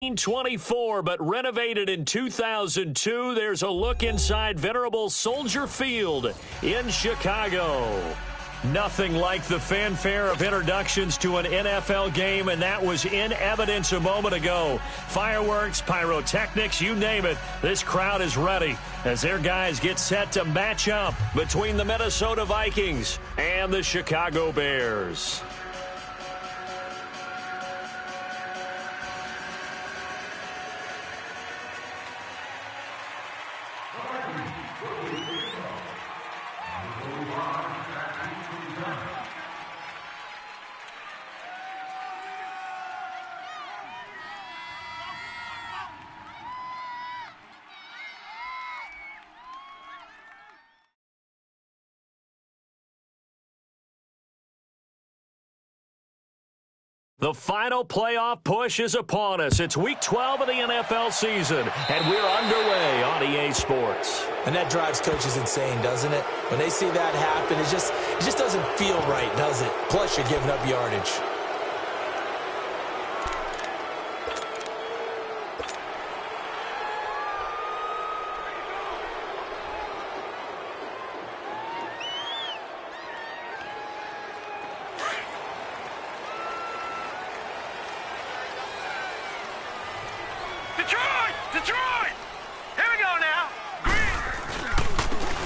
1924, but renovated in 2002. There's a look inside venerable Soldier Field in Chicago. Nothing like the fanfare of introductions to an NFL game, and that was in evidence a moment ago. Fireworks, pyrotechnics, you name it. This crowd is ready as their guys get set to match up between the Minnesota Vikings and the Chicago Bears. The final playoff push is upon us. It's Week 12 of the NFL season, and we're underway on EA Sports. And that drives coaches insane, doesn't it? When they see that happen, it just doesn't feel right, does it? Plus, you're giving up yardage.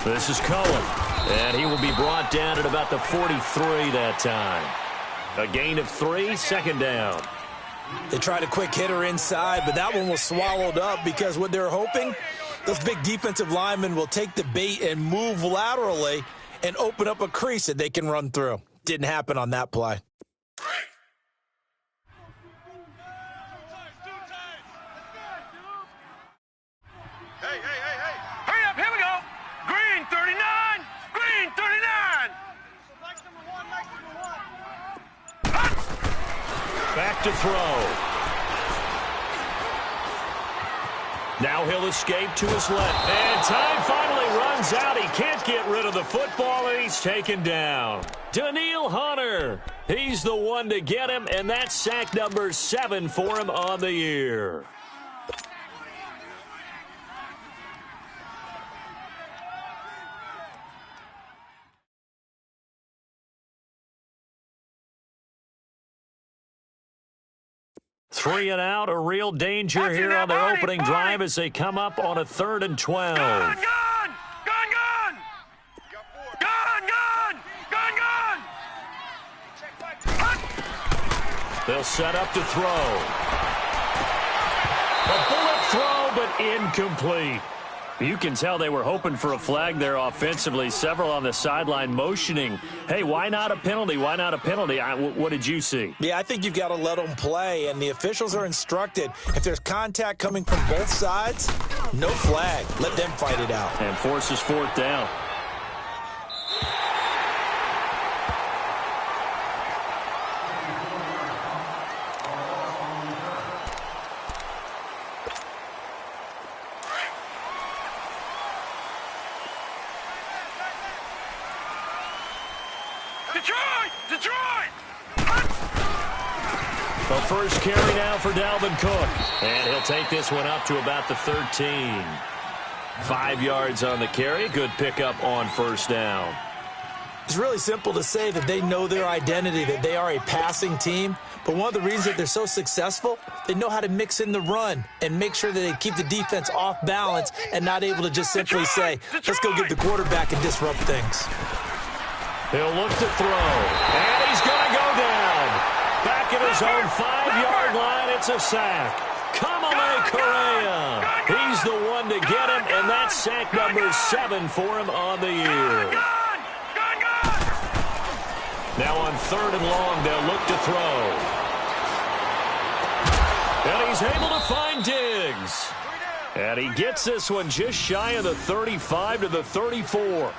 This is Cohen, and he will be brought down at about the 43 that time. A gain of 3, second down. They tried a quick hitter inside, but that one was swallowed up because what they're hoping, those big defensive linemen will take the bait and move laterally and open up a crease that they can run through. Didn't happen on that play. Back to throw. Now he'll escape to his left. And time finally runs out. He can't get rid of the football, and he's taken down. Daniil Hunter. He's the one to get him, and that's sack number 7 for him on the year. Three and out, a real danger here on their opening drive as they come up on a 3rd and 12. Gun! They'll set up to throw. A bullet throw, but incomplete. You can tell they were hoping for a flag there offensively. Several on the sideline motioning, hey, why not a penalty? Why not a penalty? What did you see? Yeah, I think you've got to let them play, and the officials are instructed. If there's contact coming from both sides, no flag. Let them fight it out. And forces 4th down. The first carry now for Dalvin Cook. And he'll take this one up to about the 13. 5 yards on the carry. Good pickup on 1st down. It's really simple to say that they know their identity, that they are a passing team. But one of the reasons that they're so successful, they know how to mix in the run and make sure that they keep the defense off balance and not able to just simply say, let's go get the quarterback and disrupt things. He'll look to throw. And he's going to go down. Back at his own 5-yard line, it's a sack. Kamale Correa. He's the one to get him, and that's sack number 7 for him on the year. Now on 3rd and long, they'll look to throw. And he's able to find Diggs. And he gets this one just shy of the 35 to the 34.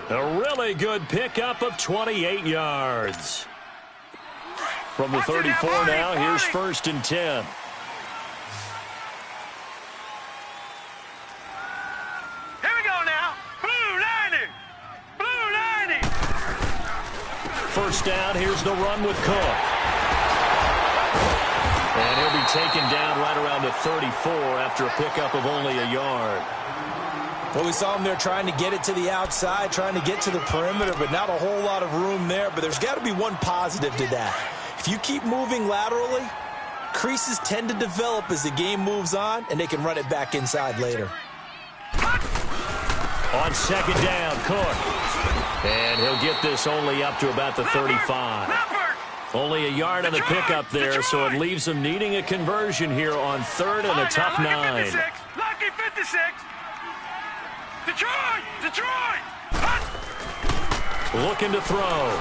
A really good pickup of 28 yards. From the 34 now, here's 1st and 10. Here we go now. Blue 90. First down, here's the run with Cook. And he'll be taken down right around the 34 after a pickup of only a yard. Well, we saw him there trying to get it to the outside, trying to get to the perimeter, but not a whole lot of room there. But there's got to be one positive to that. If you keep moving laterally, creases tend to develop as the game moves on, and they can run it back inside later. On second down, Cook. And he'll get this only up to about the 35. Only a yard on the pickup there, so it leaves them needing a conversion here on third and a tough 9. Lucky 56. Detroit! Looking to throw.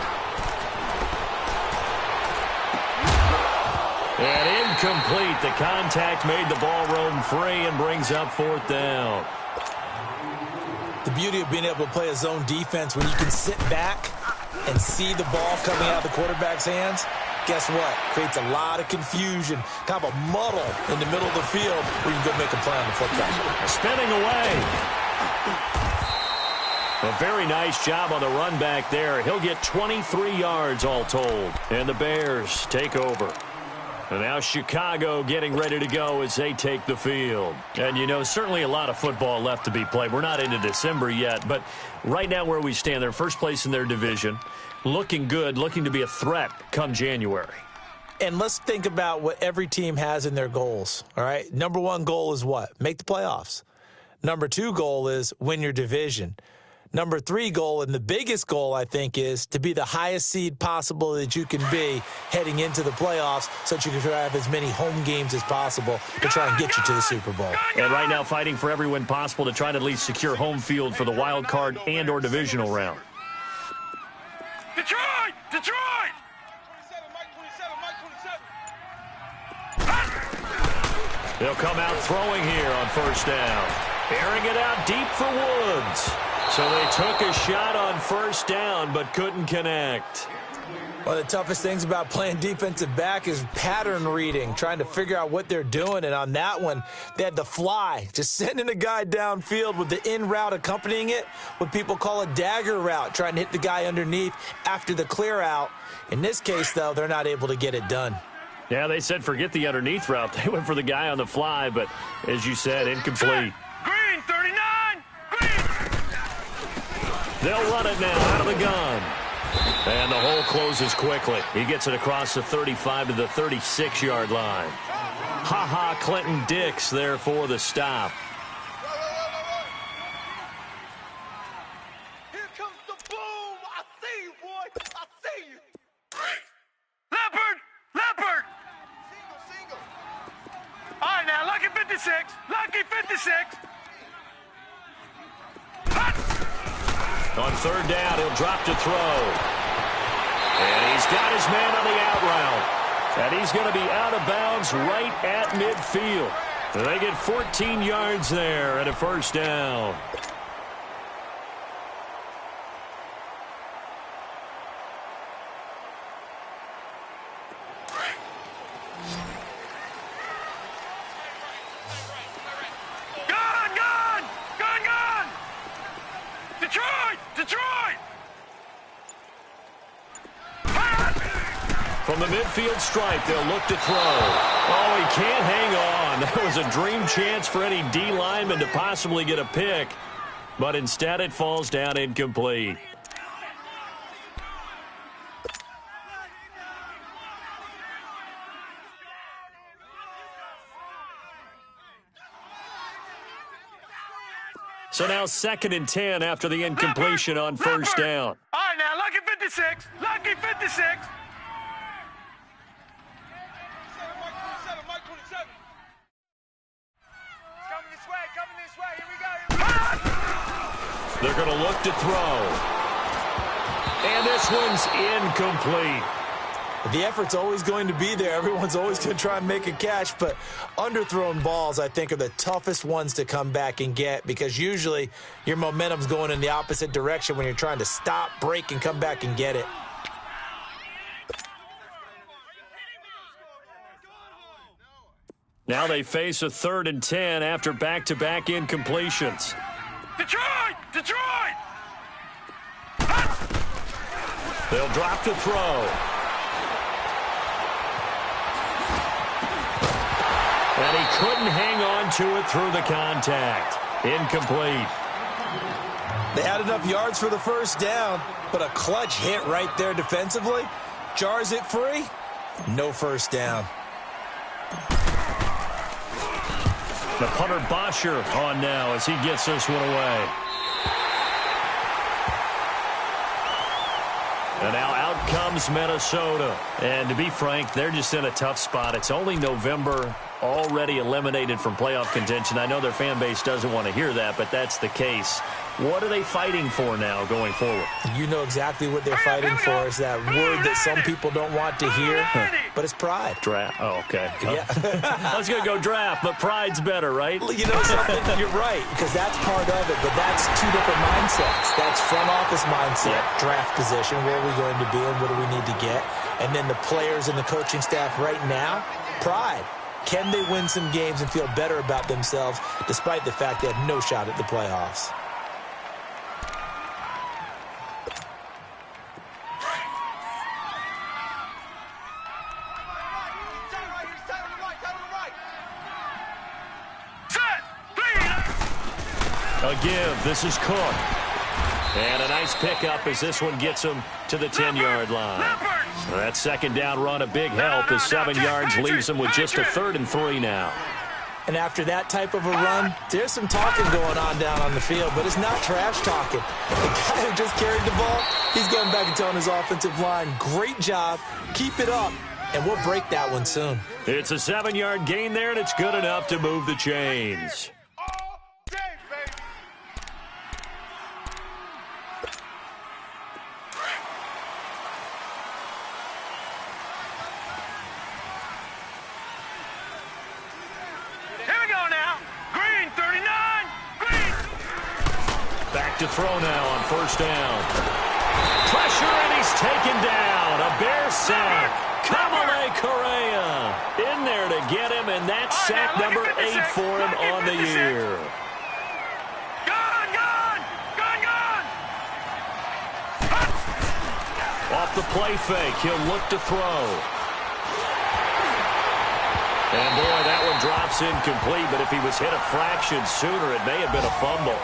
And incomplete. The contact made the ball roam free and brings up 4th down. The beauty of being able to play a zone defense when you can sit back and see the ball coming out of the quarterback's hands, guess what? Creates a lot of confusion, kind of a muddle in the middle of the field where you can go make a play on the football. Spinning away. A very nice job on the run back there. He'll get 23 yards all told. And the Bears take over. And now Chicago getting ready to go as they take the field. And, you know, certainly a lot of football left to be played. We're not into December yet, but right now where we stand, they're first place in their division, looking good, looking to be a threat come January. And let's think about what every team has in their goals, all right? Number 1 goal is what? Make the playoffs. Number 2 goal is win your division. Number 3 goal, and the biggest goal, I think, is to be the highest seed possible that you can be heading into the playoffs so that you can have as many home games as possible to try and get you to the Super Bowl. And right now fighting for every win possible to try to at least secure home field for the wild card and or divisional round. Detroit! They'll come out throwing here on first down. Airing it out deep for Woods. So they took a shot on first down but couldn't connect. One of the toughest things about playing defensive back is pattern reading, trying to figure out what they're doing. And on that one, they had the fly, just sending a guy downfield with the in route accompanying it, what people call a dagger route, trying to hit the guy underneath after the clear out. In this case, though, they're not able to get it done. Yeah, they said forget the underneath route. They went for the guy on the fly, but as you said, incomplete. Green, 39! Green! They'll run it now out of the gun. And the hole closes quickly. He gets it across the 35 to the 36-yard line. Ha-ha, Clinton Dix there for the stop. Here comes the boom! I see you, boy! I see you! Leopard! Single! All right, now, lucky 56! Lucky 56! On third down, he'll drop to throw. And he's got his man on the out route. And he's going to be out of bounds right at midfield. And they get 14 yards there and a first down. Gun! Detroit! From the midfield stripe, they'll look to throw. Oh, he can't hang on. That was a dream chance for any D lineman to possibly get a pick. But instead, it falls down incomplete. So now 2nd and 10 after the incompletion on first down. All right, now, lucky 56! Lucky 56! Coming this way, here we go! They're going to look to throw. And this one's incomplete. The effort's always going to be there. Everyone's always going to try and make a catch, but underthrown balls, I think, are the toughest ones to come back and get because usually your momentum's going in the opposite direction when you're trying to stop, break, and come back and get it. Now they face a 3rd and 10 after back-to-back incompletions. Detroit! They'll drop to throw. And he couldn't hang on to it through the contact. Incomplete. They had enough yards for the first down, but a clutch hit right there defensively jars it free. No first down. The punter Bosher on now as he gets this one away. And now out comes Minnesota. And to be frank, they're just in a tough spot. It's only November, already eliminated from playoff contention. I know their fan base doesn't want to hear that, but that's the case. What are they fighting for now going forward? You know exactly what they're fighting for. Is that word that some people don't want to hear, but it's pride. Draft. Oh, okay. Yeah. I was going to go draft, but pride's better, right? You know something? You're right, because that's part of it, but that's two different mindsets. That's front office mindset, draft position, where are we going to be and what do we need to get? And then the players and the coaching staff right now, pride. Can they win some games and feel better about themselves despite the fact they have no shot at the playoffs? A give. This is Cook. And a nice pickup as this one gets him to the 10-yard line. That second down run, a big help as 7 yards leaves him with just a 3rd and 3 now. And after that type of a run, there's some talking going on down on the field, but it's not trash talking. The guy who just carried the ball, he's going back and telling his offensive line, great job, keep it up, and we'll break that one soon. It's a 7-yard gain there, and it's good enough to move the chains. To throw now on first down. Pressure, and he's taken down. A Bear sack. Kamale Correa in there to get him, and that's sack number 8 for him on the year. Off the play fake, he'll look to throw. And boy, that one drops incomplete, but if he was hit a fraction sooner, it may have been a fumble.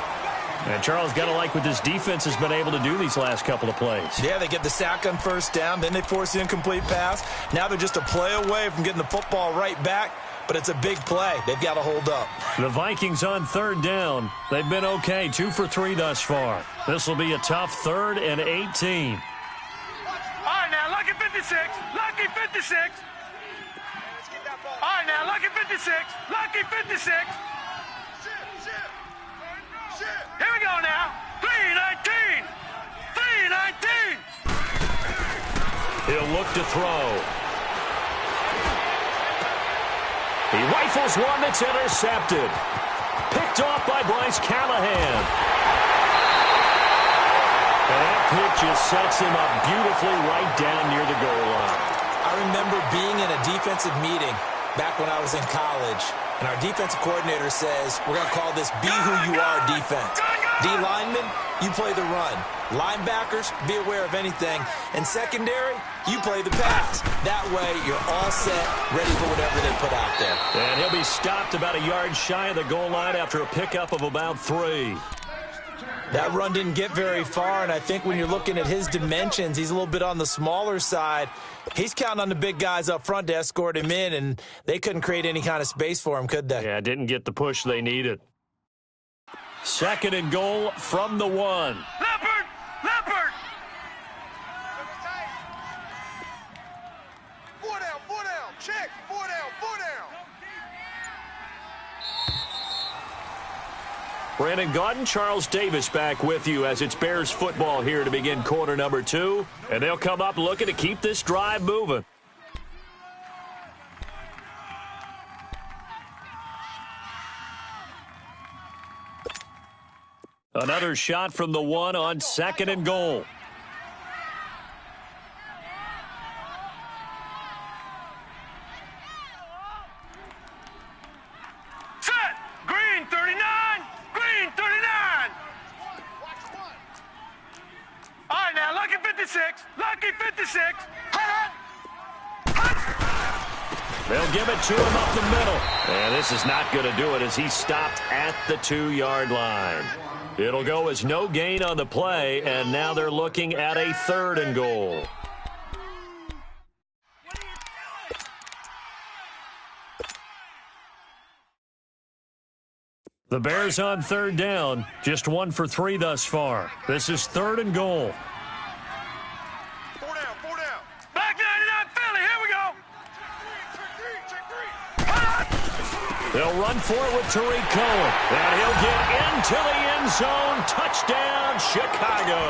And Charles, got to like what this defense has been able to do these last couple of plays. Yeah, they get the sack on first down, then they force the incomplete pass. Now they're just a play away from getting the football right back, but it's a big play. They've got to hold up. The Vikings on 3rd down. They've been okay, 2 for 3 thus far. This will be a tough 3rd and 18. All right, now, lucky 56. Lucky 56. All right, now, lucky 56. Lucky 56. Here we go now. 3-19. 3-19. He'll look to throw. He rifles one that's intercepted. Picked off by Bryce Callahan. And that pitch just sets him up beautifully right down near the goal line. I remember being in a defensive meeting back when I was in college, and our defensive coordinator says, we're going to call this Be Who You Are defense. D linemen, you play the run. Linebackers, be aware of anything. And secondary, you play the pass. That way, you're all set, ready for whatever they put out there. And he'll be stopped about a yard shy of the goal line after a pickup of about 3. That run didn't get very far, and I think when you're looking at his dimensions, he's a little bit on the smaller side. He's counting on the big guys up front to escort him in, and they couldn't create any kind of space for him, could they? Yeah, didn't get the push they needed. 2nd and goal from the 1. Leopard! Leopard! 4 down, 4 down. Check. 4 down, 4 down. Brandon Gaudin, Charles Davis back with you as it's Bears football here to begin quarter number 2. And they'll come up looking to keep this drive moving. Another shot from the 1 on 2nd and goal. Set! Green 39! Green 39! All right, now, lucky 56. Lucky 56. They'll give it to him up the middle. And this is not going to do it as he stopped at the 2-yard line. It'll go as no gain on the play, and now they're looking at a 3rd and goal. The Bears on 3rd down, just 1 for 3 thus far. This is 3rd and goal. 4 down, 4 down. Back 99 Philly, here we go. They'll run for it with Tariq Cohen. And he'll get into the end zone. Touchdown, Chicago.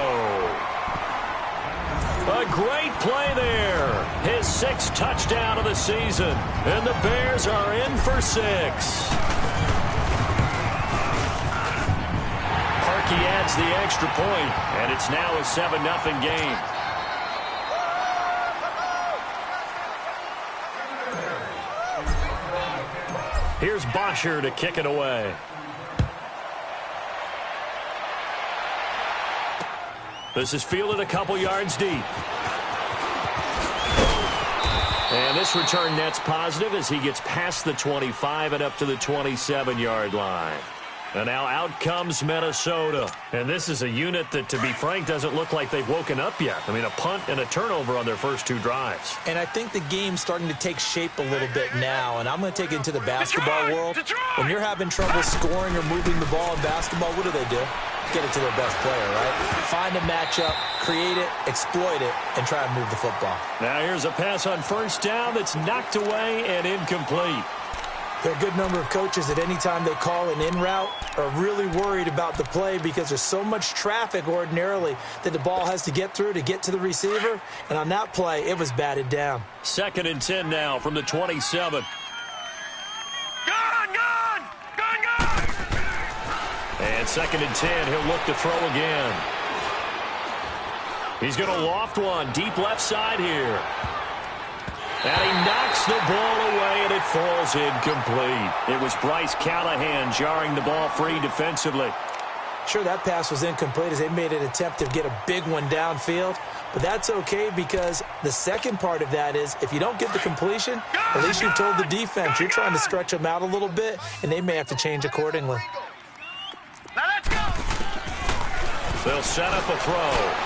A great play there. His 6th touchdown of the season. And the Bears are in for 6. He adds the extra point, and it's now a 7-0 game. Here's Bosher to kick it away. This is fielded a couple yards deep. And this return net's positive as he gets past the 25 and up to the 27-yard line. And now out comes Minnesota. And this is a unit that, to be frank, doesn't look like they've woken up yet. I mean, a punt and a turnover on their first 2 drives. And I think the game's starting to take shape a little bit now. And I'm going to take it into the basketball world. When you're having trouble scoring or moving the ball in basketball, what do? Get it to their best player, right? Find a matchup, create it, exploit it, and try to move the football. Now here's a pass on 1st down that's knocked away and incomplete. There are a good number of coaches that any time they call an in route are really worried about the play because there's so much traffic ordinarily that the ball has to get through to get to the receiver. And on that play, it was batted down. 2nd and 10 now from the 27. Gun! And 2nd and 10, he'll look to throw again. He's going to loft one deep left side here. And he knocks the ball away, and it falls incomplete. It was Bryce Callahan jarring the ball free defensively. Sure, that pass was incomplete as they made an attempt to get a big one downfield. But that's okay because the second part of that is if you don't get the completion, at least you've told the defense you're trying to stretch them out a little bit, and they may have to change accordingly. Now let's go. They'll set up a throw.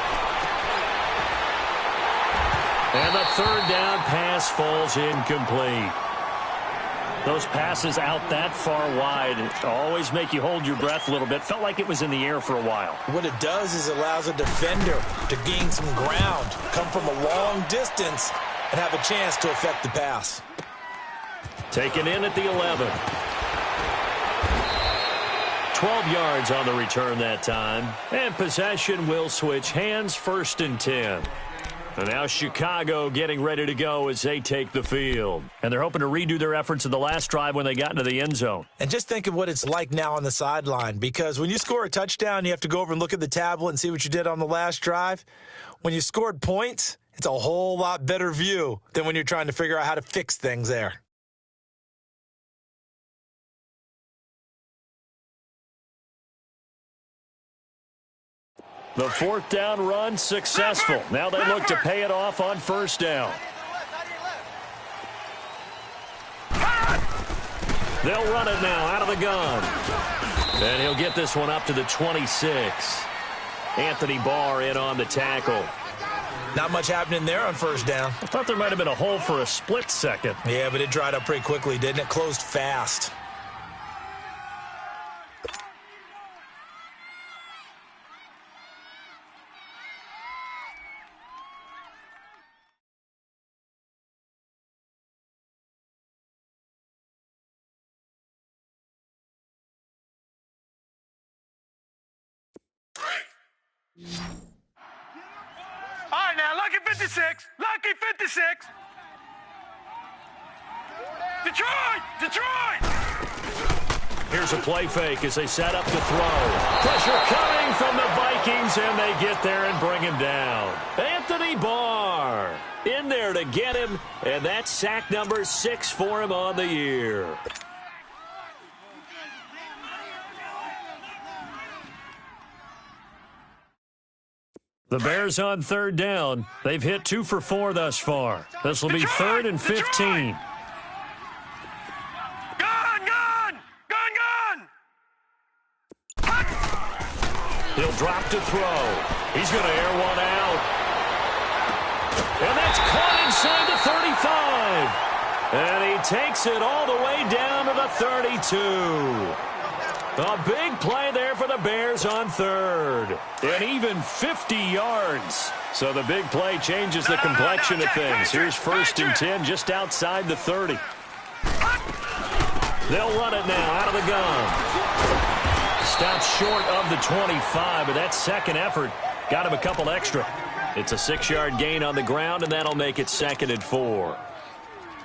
And the 3rd down pass falls incomplete. Those passes out that far wide always make you hold your breath a little bit. Felt like it was in the air for a while. What it does is allows a defender to gain some ground, come from a long distance, and have a chance to affect the pass. Taken in at the 11. 12 yards on the return that time. And possession will switch hands, 1st and 10. And now Chicago getting ready to go as they take the field. And they're hoping to redo their efforts in the last drive when they got into the end zone. And just think of what it's like now on the sideline, because when you score a touchdown, you have to go over and look at the tablet and see what you did on the last drive. When you scored points, it's a whole lot better view than when you're trying to figure out how to fix things there. The 4th down run successful. Now they look to pay it off on 1st down. They'll run it now out of the gun. And he'll get this one up to the 26. Anthony Barr in on the tackle. Not much happening there on 1st down. I thought there might have been a hole for a split second. Yeah, but it dried up pretty quickly, didn't it? Closed fast. All right, now, lucky 56. Lucky 56. Detroit! Here's a play fake as they set up to throw. Pressure coming from the Vikings, and they get there and bring him down. Anthony Barr in there to get him, and that's sack number 6 for him on the year. The Bears on 3rd down. They've hit 2 for 4 thus far. This will be 3rd and 15. He'll drop to throw. He's going to air one out. And that's caught inside the 35. And he takes it all the way down to the 32. A big play there for the Bears on third. And even 50 yards. So the big play changes the complexion of things. Here's 1st and 10 just outside the 30. They'll run it now out of the gun. Stops short of the 25, but that second effort got him a couple extra. It's a 6-yard gain on the ground, and that'll make it 2nd and 4.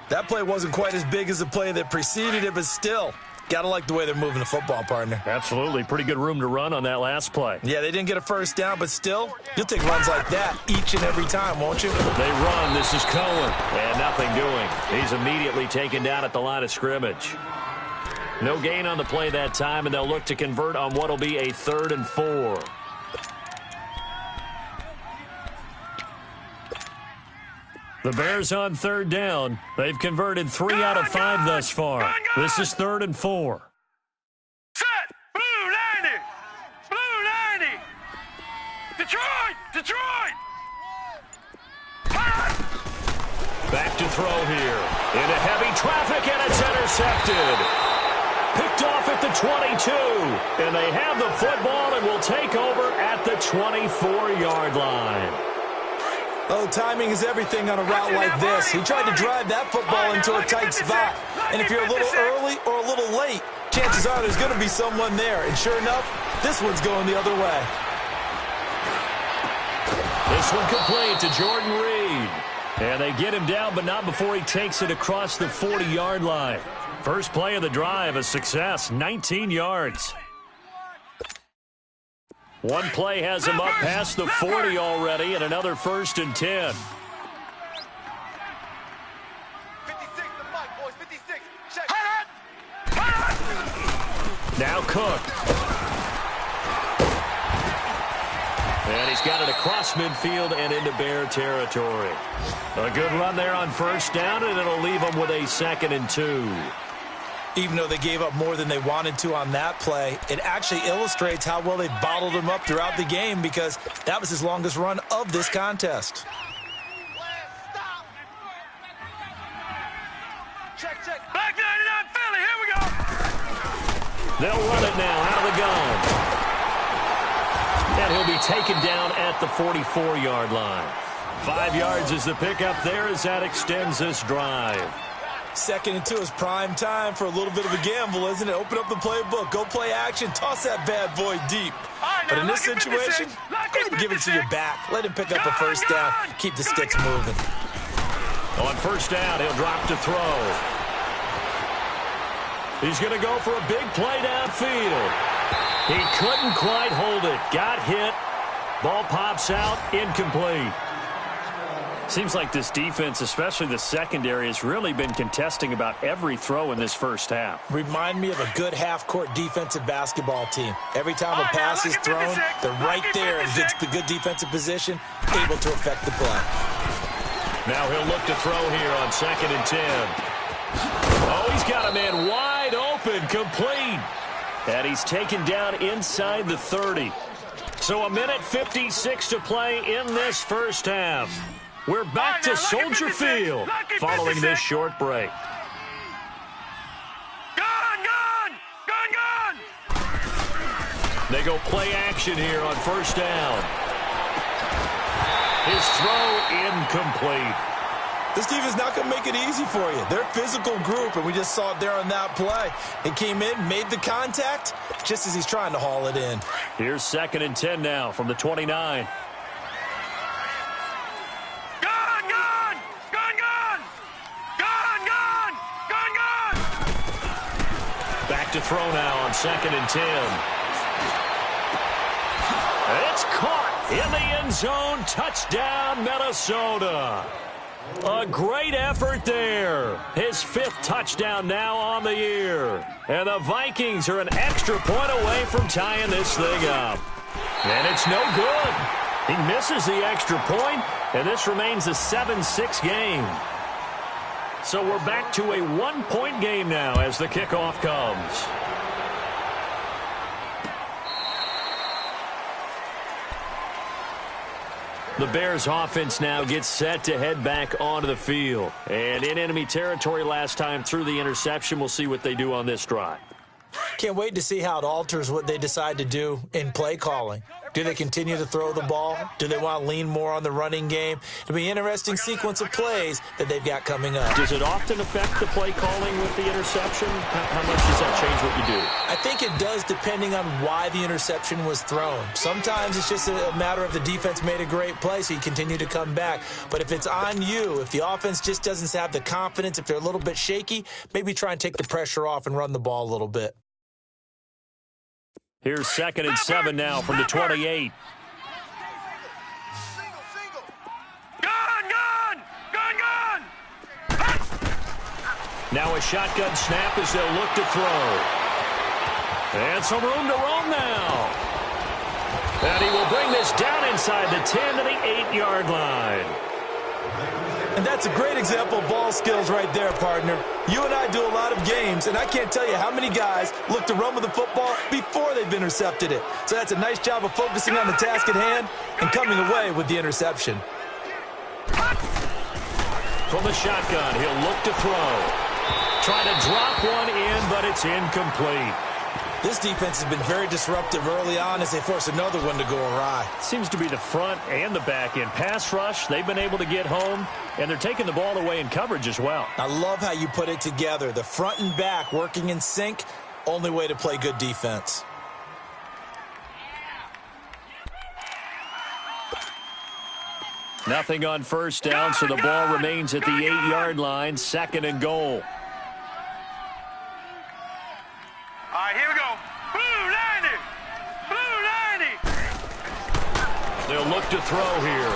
That play wasn't quite as big as the play that preceded it, but still, gotta like the way they're moving the football, partner. Absolutely. Pretty good room to run on that last play. Yeah, they didn't get a first down, but still, you'll take runs like that each and every time, won't you? They run. This is Cohen. And nothing doing. He's immediately taken down at the line of scrimmage. No gain on the play that time, and they'll look to convert on what will be a 3rd and 4. The Bears on 3rd down. They've converted 3 out of 5 thus far. This is 3rd and 4. Set! Blue 90! Blue 90! Detroit! Detroit! Back to throw here. Into heavy traffic, and it's intercepted. Picked off at the 22, and they have the football and will take over at the 24-yard line. Oh, timing is everything on a route like this. He tried to drive that football into a tight spot. And if you're a little early or a little late, chances are there's going to be someone there. And sure enough, this one's going the other way. This one complete to Jordan Reed. And they get him down, but not before he takes it across the 40-yard line. First play of the drive, a success, 19 yards. One play has him up past the 40 already, and another 1st and 10. 56, the mic, boys, 56. Check. Now Cook. And he's got it across midfield and into Bear territory. A good run there on 1st down, and it'll leave them with a 2nd and 2. Even though they gave up more than they wanted to on that play, it actually illustrates how well they bottled him up throughout the game because that was his longest run of this contest. Stop. Check, check. Black 99 Philly, here we go. They'll run it now out of the gun. And he'll be taken down at the 44-yard line. 5 yards is the pickup there as that extends this drive. 2nd and 2 is prime time for a little bit of a gamble, isn't it? Open up the playbook, go play action, toss that bad boy deep. But in this situation, go ahead and give it to your back. Let him pick up a 1st down. Keep the sticks moving. On 1st down, he'll drop to throw. He's going to go for a big play downfield. He couldn't quite hold it. Got hit. Ball pops out, incomplete. Seems like this defense, especially the secondary, has really been contesting about every throw in this first half. Remind me of a good half-court defensive basketball team. Every time a pass is thrown, they're right there in the good defensive position, able to affect the play. Now he'll look to throw here on 2nd and 10. Oh, he's got a man wide open, complete. And he's taken down inside the 30. So a minute 56 to play in this first half. We're back to Soldier Field following this short break. Gone! They go play action here on 1st down. His throw incomplete. This defense is not going to make it easy for you. They're a physical group, and we just saw it there on that play. He came in, made the contact, just as he's trying to haul it in. Here's 2nd and 10 now from the 29. Back to throw now on 2nd and 10. It's caught in the end zone. Touchdown, Minnesota. A great effort there. His 5th touchdown now on the year. And the Vikings are an extra point away from tying this thing up. And it's no good. He misses the extra point, and this remains a 7-6 game. So we're back to a 1-point game now as the kickoff comes. The Bears offense now gets set to head back onto the field. And in enemy territory last time through the interception. We'll see what they do on this drive. Can't wait to see how it alters what they decide to do in play calling. Do they continue to throw the ball? Do they want to lean more on the running game? It'll be an interesting sequence of plays that they've got coming up. Does it often affect the play calling with the interception? How much does that change what you do? I think it does, depending on why the interception was thrown. Sometimes it's just a matter of the defense made a great play, so you continue to come back. But if it's on you, if the offense just doesn't have the confidence, if they're a little bit shaky, maybe try and take the pressure off and run the ball a little bit. Here's 2nd and 7 now from the 28. Gun! Now a shotgun snap as they'll look to throw. And some room to roam now. And he will bring this down inside the 10 to the 8-yard line. And that's a great example of ball skills right there, partner. You and I do a lot of games, and I can't tell you how many guys look to run with the football before they've intercepted it. So that's a nice job of focusing on the task at hand and coming away with the interception. From the shotgun, he'll look to throw. Try to drop one in, but it's incomplete. This defense has been very disruptive early on as they force another one to go awry. Seems to be the front and the back end. Pass rush, they've been able to get home, and they're taking the ball away in coverage as well. I love how you put it together. The front and back working in sync, only way to play good defense. Nothing on first down, so the ball remains at the 8-yard line, 2nd and goal. All right, here we go. Blue 90! They'll look to throw here.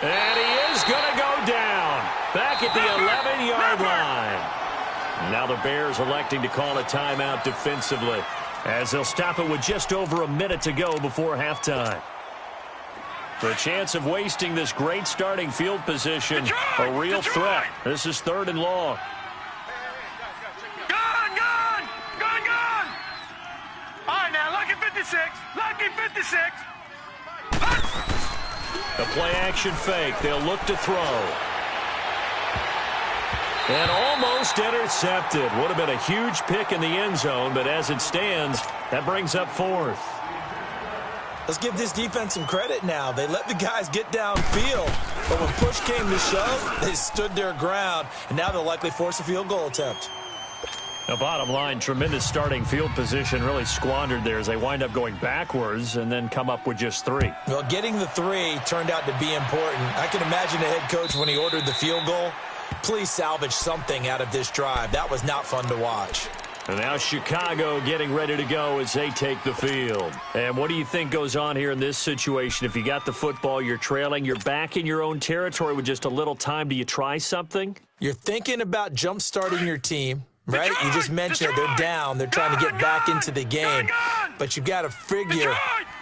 And he is going to go down. Back at the 11-yard line. Now the Bears electing to call a timeout defensively, as they'll stop it with just over a minute to go before halftime. The chance of wasting this great starting field position, a real threat. This is 3rd and long. Gun! All right, now, lucky 56. Lucky 56. The play-action fake. They'll look to throw. And almost intercepted. Would have been a huge pick in the end zone, but as it stands, that brings up 4th. Let's give this defense some credit now. They let the guys get downfield, but when push came to shove, they stood their ground, and now they'll likely force a field goal attempt. Now, bottom line, tremendous starting field position, really squandered there as they wind up going backwards and then come up with just 3. Well, getting the 3 turned out to be important. I can imagine the head coach when he ordered the field goal. Please salvage something out of this drive. That was not fun to watch. And now Chicago getting ready to go as they take the field. And what do you think goes on here in this situation? If you got the football, you're trailing, you're back in your own territory with just a little time. Do you try something? You're thinking about jump-starting your team. Right? You just mentioned it. They're down. They're trying to get back into the game. But you've got to figure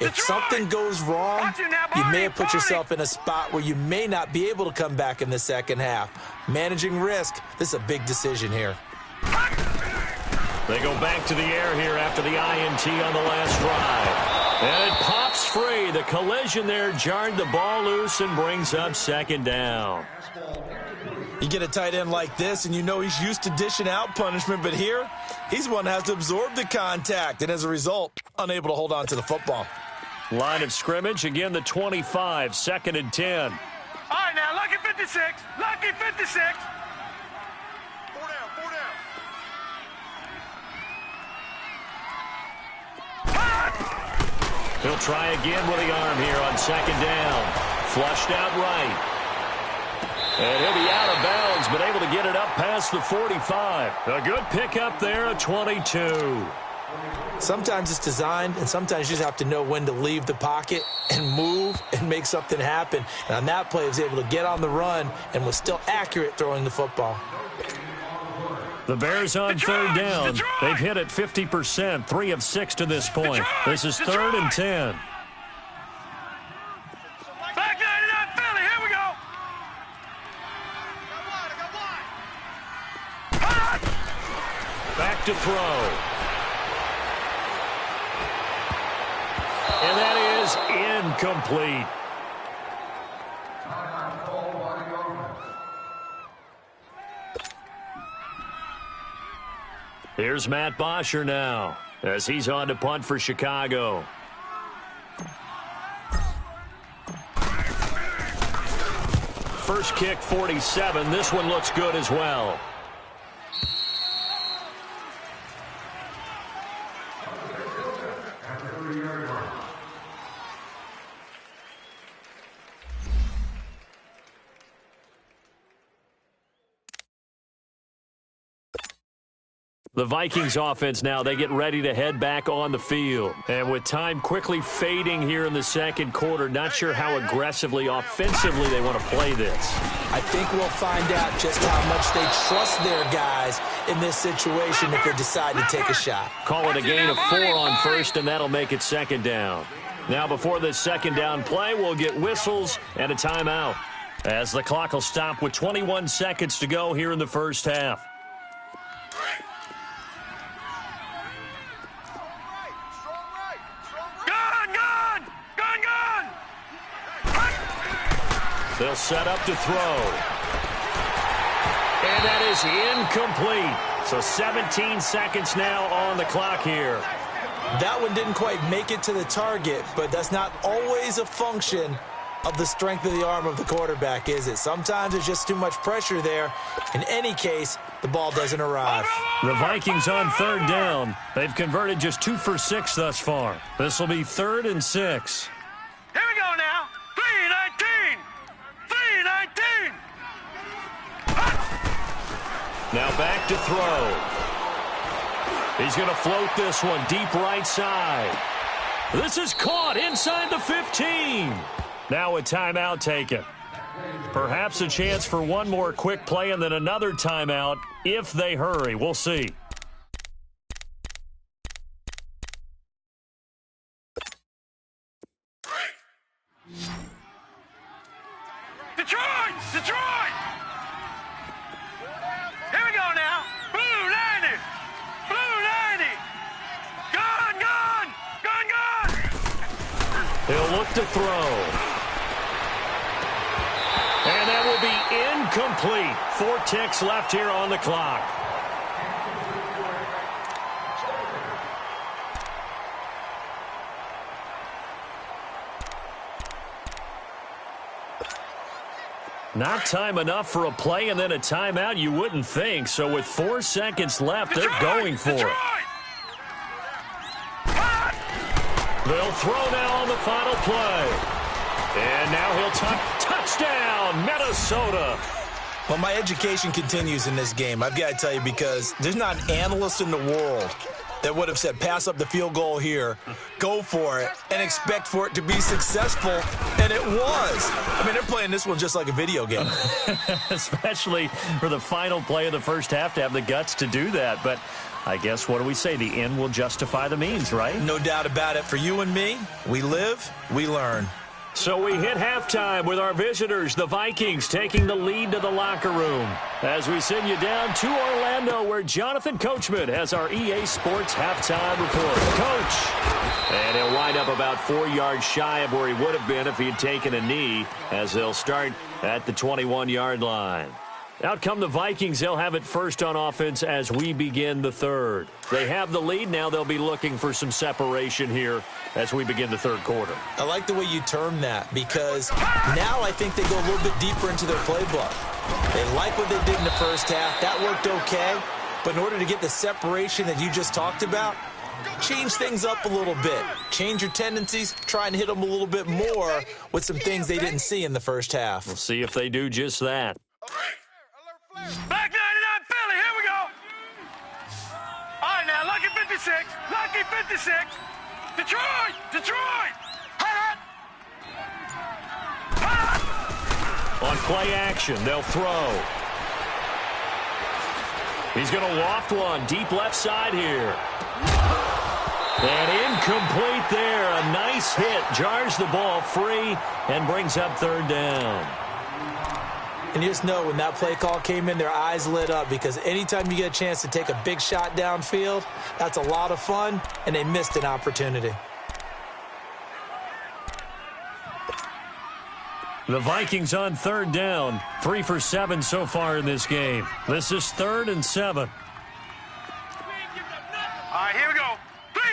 if something goes wrong, you may have put yourself in a spot where you may not be able to come back in the second half. Managing risk, this is a big decision here. They go back to the air here after the INT on the last drive. And it pops free. The collision there jarred the ball loose and brings up 2nd down. You get a tight end like this, and you know he's used to dishing out punishment, but here, he's one that has to absorb the contact, and as a result, unable to hold on to the football. Line of scrimmage, again the 25, 2nd and 10. All right, now, lucky 56. Lucky 56. 4 down. He'll try again with the arm here on 2nd down. Flushed out right. And he'll be out of bounds, but able to get it up past the 45. A good pickup there, a 22. Sometimes it's designed, and sometimes you just have to know when to leave the pocket and move and make something happen. And on that play, he was able to get on the run and was still accurate throwing the football. The Bears on 3rd down. They've hit it 50%, 3 of 6 to this point. This is 3rd and 10. Back 99 Philly, here we go. Back to throw. And that is incomplete. Here's Matt Bosher now as he's on to punt for Chicago. First kick, 47. This one looks good as well. The Vikings offense now, they get ready to head back on the field. And with time quickly fading here in the second quarter, not sure how aggressively, offensively they want to play this. I think we'll find out just how much they trust their guys in this situation if they decide to take a shot. Call it a gain of 4 on first, and that'll make it second down. Now before this second down play, we'll get whistles and a timeout, as the clock will stop with 21 seconds to go here in the first half. They'll set up to throw. And that is incomplete. So 17 seconds now on the clock here. That one didn't quite make it to the target, but that's not always a function of the strength of the arm of the quarterback, is it? Sometimes there's just too much pressure there. In any case, the ball doesn't arrive. The Vikings on third down. They've converted just 2 for 6 thus far. This will be 3rd and 6. Here we go now. 3-19. 3-19. Now back to throw. He's going to float this one deep right side. This is caught inside the 15. Now a timeout taken. Perhaps a chance for one more quick play and then another timeout if they hurry. We'll see. Detroit! Detroit! Here we go now. Blue 90. Blue 90. Gone, gone. Gone, gone. He'll look to throw. And that will be incomplete. 4 ticks left here on the clock. Not time enough for a play and then a timeout, you wouldn't think. So with 4 seconds left, they're going for it. They'll throw now on the final play. And now he'll touchdown, Minnesota. Well, my education continues in this game, I've got to tell you, because there's not an analyst in the world that would have said pass up the field goal here, go for it, and expect for it to be successful, and it was. I mean, they're playing this one just like a video game. Especially for the final play of the first half to have the guts to do that. But I guess, what do we say? The end will justify the means, right? No doubt about it. For you and me, we live, we learn. So we hit halftime with our visitors, the Vikings, taking the lead to the locker room. As we send you down to Orlando, where Jonathan Coachman has our EA Sports halftime report. Coach. And he'll wind up about 4 yards shy of where he would have been if he had taken a knee, as they'll start at the 21-yard line. Out come the Vikings. They'll have it first on offense as we begin the third. They have the lead. Now they'll be looking for some separation here as we begin the third quarter. I like the way you term that, because now I think they go a little bit deeper into their playbook. They like what they did in the first half. That worked okay. But in order to get the separation that you just talked about, change things up a little bit. Change your tendencies. Try and hit them a little bit more with some things they didn't see in the first half. We'll see if they do just that. Black 99 Philly, here we go. All right, now, lucky 56. Lucky 56. Detroit! Detroit! Hot! Hot! On play action, they'll throw. He's going to loft one deep left side here. And incomplete there. A nice hit. Jars the ball free and brings up third down. And you just know when that play call came in, their eyes lit up, because anytime you get a chance to take a big shot downfield, that's a lot of fun, and they missed an opportunity. The Vikings on third down. 3 for 7 so far in this game. This is 3rd and 7. All right, here we go. 3-19.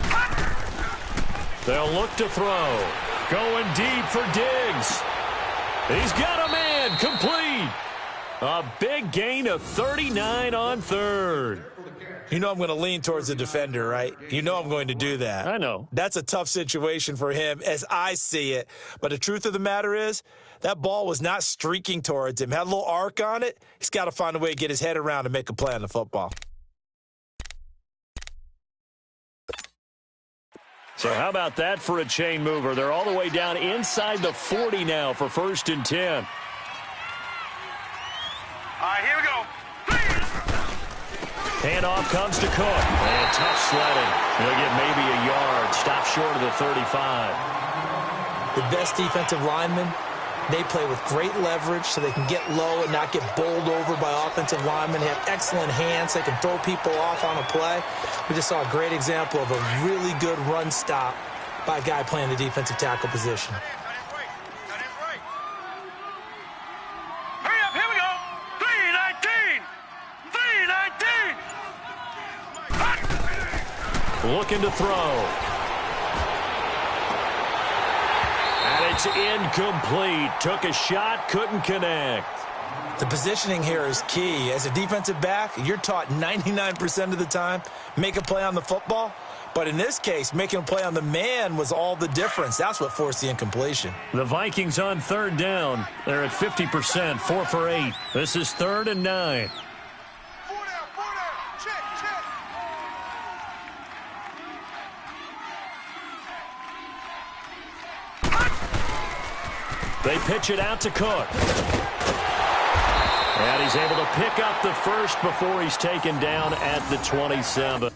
3-19. They'll look to throw. Going deep for Diggs. He's got a man. Complete. A big gain of 39 on 3rd. You know I'm going to lean towards the defender, right? You know I'm going to do that. I know. That's a tough situation for him as I see it. But the truth of the matter is, that ball was not streaking towards him. Had a little arc on it. He's got to find a way to get his head around and make a play on the football. So how about that for a chain mover? They're all the way down inside the 40 now for 1st and 10. All right, here we go. Handoff comes to Cook. And tough sledding. He'll get maybe a yard. Stop short of the 35. The best defensive linemen, they play with great leverage so they can get low and not get bowled over by offensive linemen. They have excellent hands. They can throw people off on a play. We just saw a great example of a really good run stop by a guy playing the defensive tackle position. Hurry up, here we go. 3-19. 3-19. Looking to throw. And it's incomplete. Took a shot, couldn't connect. The positioning here is key. As a defensive back, you're taught 99% of the time, make a play on the football. But in this case, making a play on the man was all the difference. That's what forced the incompletion. The Vikings on third down. They're at 50%, 4 for 8. This is 3rd and 9. 4 down. Check. They pitch it out to Cook. And he's able to pick up the first before he's taken down at the 27.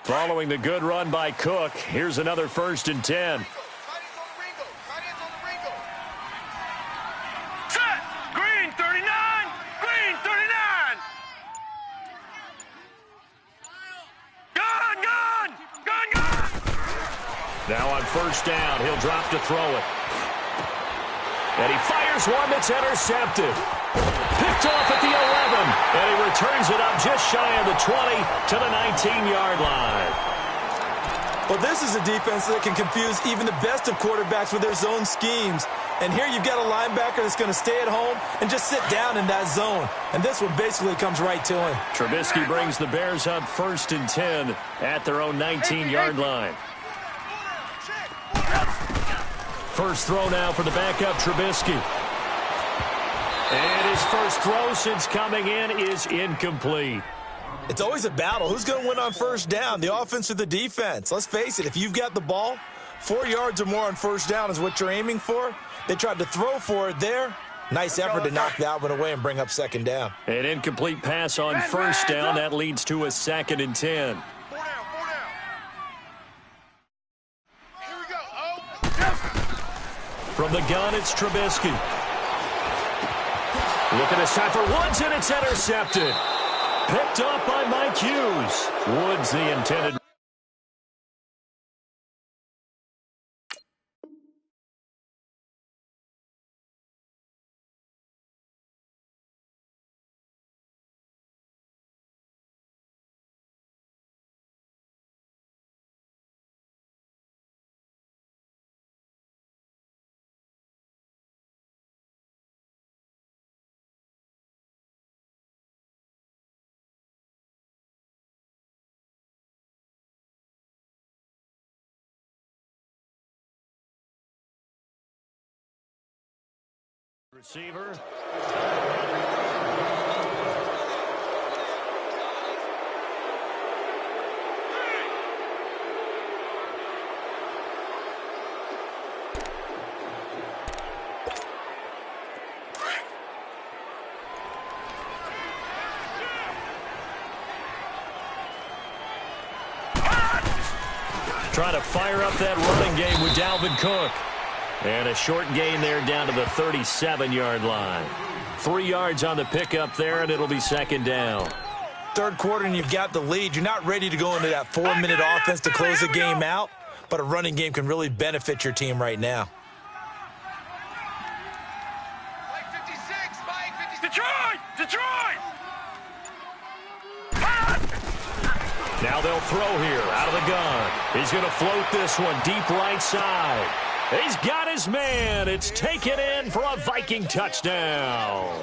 Following the good run by Cook, here's another 1st and 10. Set. Green 39. Green 39. Gun. Now on 1st down, he'll drop to throw it. And he fires one that's intercepted. Picked off at the 11, and he returns it up just shy of the 20 to the 19-yard line. Well, this is a defense that can confuse even the best of quarterbacks with their zone schemes. And here you've got a linebacker that's going to stay at home and just sit down in that zone. And this one basically comes right to him. Trubisky brings the Bears up 1st and 10 at their own 19-yard line. First throw now for the backup Trubisky. And his first throw since coming in is incomplete. It's always a battle. Who's going to win on 1st down, the offense or the defense? Let's face it, if you've got the ball, 4 yards or more on 1st down is what you're aiming for. They tried to throw for it there. Nice effort to knock that one away and bring up 2nd down. An incomplete pass on 1st down. That leads to a 2nd and 10. 4 down. Here we go. From the gun, it's Trubisky. Looking this time for Woods, and it's intercepted. Picked up by Mike Hughes. Woods, the intended Receiver. Trying to fire up that running game with Dalvin Cook. And a short gain there down to the 37-yard line. 3 yards on the pickup there, and it'll be second down. Third quarter, and you've got the lead. You're not ready to go into that 4-minute offense to close the game out, but a running game can really benefit your team right now. Mike 56, Mike 56. Detroit! Now they'll throw here out of the gun. He's going to float this one deep right side. He's got his man. It's taken in for a Viking touchdown.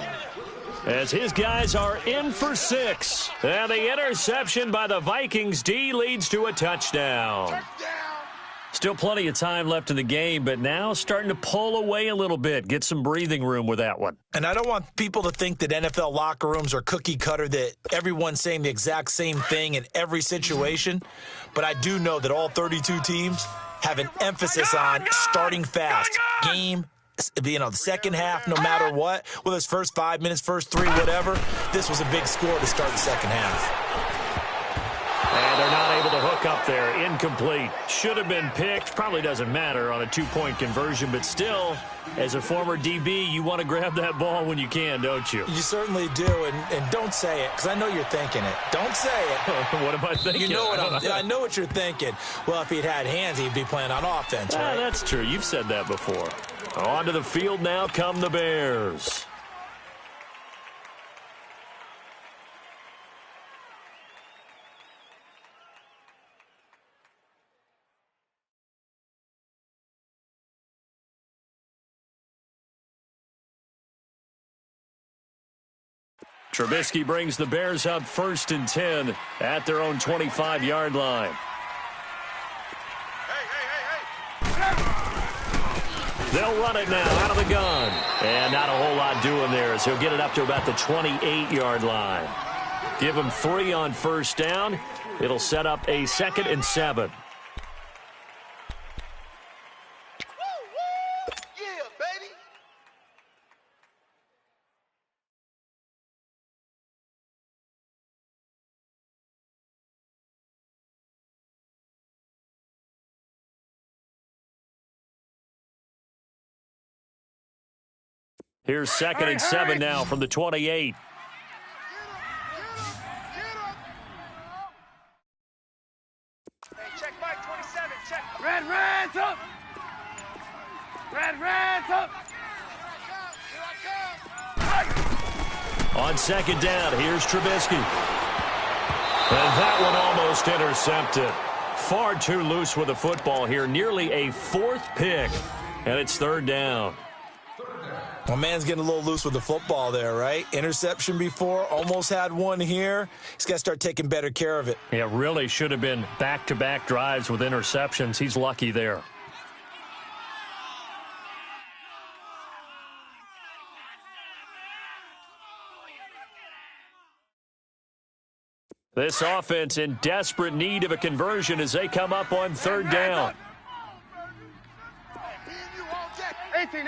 As his guys are in for 6. And the interception by the Vikings D leads to a touchdown. Still plenty of time left in the game, but now starting to pull away a little bit. Get some breathing room with that one. And I don't want people to think that NFL locker rooms are cookie cutter, that everyone's saying the exact same thing in every situation. But I do know that all 32 teams have an emphasis on starting fast. Game, the second half, no matter what, whether it's first 5 minutes, first 3, whatever, this was a big score to start the second half. And they're not able to hook up there. Incomplete. Should have been picked. Probably doesn't matter on a 2-point conversion, but still, as a former DB, you want to grab that ball when you can, don't you? You certainly do, and don't say it, because I know you're thinking it. Don't say it. What am I thinking? You know I know what you're thinking. Well, if he'd had hands, he'd be playing on offense, right? That's true. You've said that before. Onto the field now come the Bears. Trubisky brings the Bears up 1st and 10 at their own 25-yard line. They'll run it now out of the gun. And not a whole lot doing there as he'll get it up to about the 28-yard line. Give him 3 on first down. It'll set up a 2nd and 7. Here's 2nd and 7 now from the 28. Hey, check Mike 27, check. Red's up. Red's up. On 2nd down, here's Trubisky. And that one almost intercepted. Far too loose with the football here. Nearly a 4th pick. And it's 3rd down. Well, man's getting a little loose with the football there, right? Interception before, almost had one here. He's got to start taking better care of it. Yeah, really should have been back-to-back drives with interceptions. He's lucky there. This offense in desperate need of a conversion as they come up on 3rd down. 18.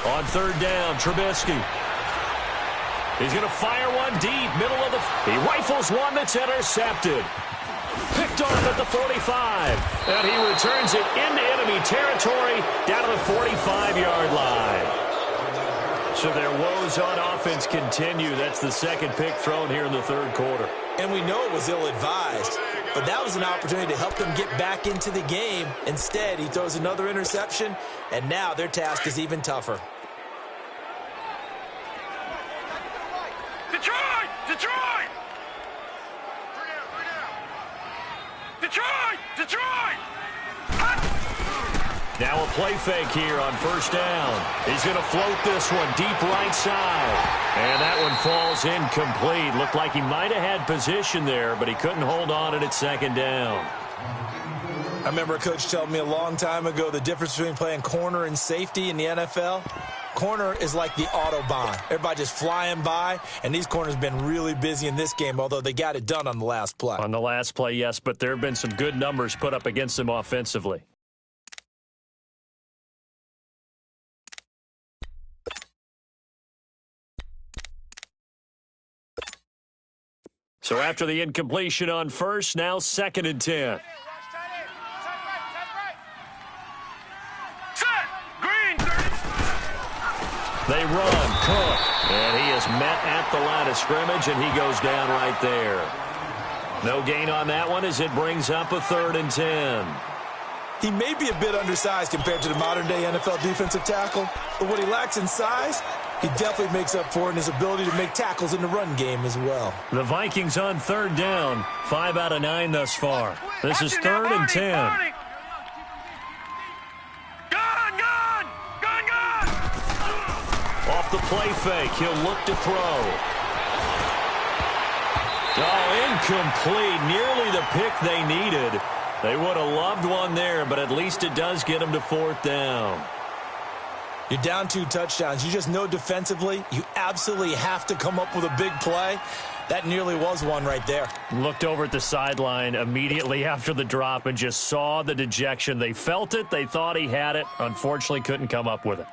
On 3rd down, Trubisky. He's going to fire one deep, middle of the... He rifles one that's intercepted. Picked off at the 45. And he returns it into enemy territory down to the 45-yard line. So their woes on offense continue. That's the 2nd pick thrown here in the 3rd quarter. And we know it was ill-advised, but that was an opportunity to help them get back into the game. Instead, he throws another interception, and now their task is even tougher. Detroit! Now a play fake here on 1st down. He's going to float this one deep right side. And that one falls incomplete. Looked like he might have had position there, but he couldn't hold on, and it's 2nd down. I remember a coach telling me a long time ago the difference between playing corner and safety in the NFL. Corner is like the Autobahn. Everybody just flying by, and these corners have been really busy in this game, although they got it done on the last play. On the last play, yes, but there have been some good numbers put up against them offensively. So after the incompletion on first, now 2nd and 10. They run, Cook, and he is met at the line of scrimmage, and he goes down right there. No gain on that one as it brings up a 3rd and 10. He may be a bit undersized compared to the modern-day NFL defensive tackle, but what he lacks in size, he definitely makes up for in his ability to make tackles in the run game as well. The Vikings on 3rd down, 5 out of 9 thus far. This is 3rd and 10. Off the play fake, he'll look to throw. Oh, incomplete. Nearly the pick they needed. They would have loved one there, but at least it does get them to 4th down. You're down 2 touchdowns. You just know defensively you absolutely have to come up with a big play. That nearly was one right there. Looked over at the sideline immediately after the drop and just saw the dejection. They felt it. They thought he had it. Unfortunately, couldn't come up with it.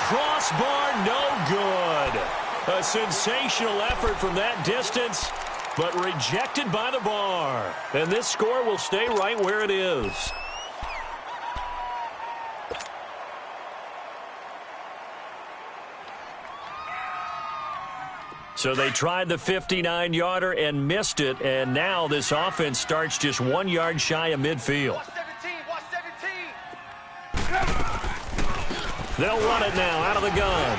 Crossbar, no good. A sensational effort from that distance, but rejected by the bar. And this score will stay right where it is. So they tried the 59-yarder and missed it, and now this offense starts just 1 yard shy of midfield. They'll run it now out of the gun.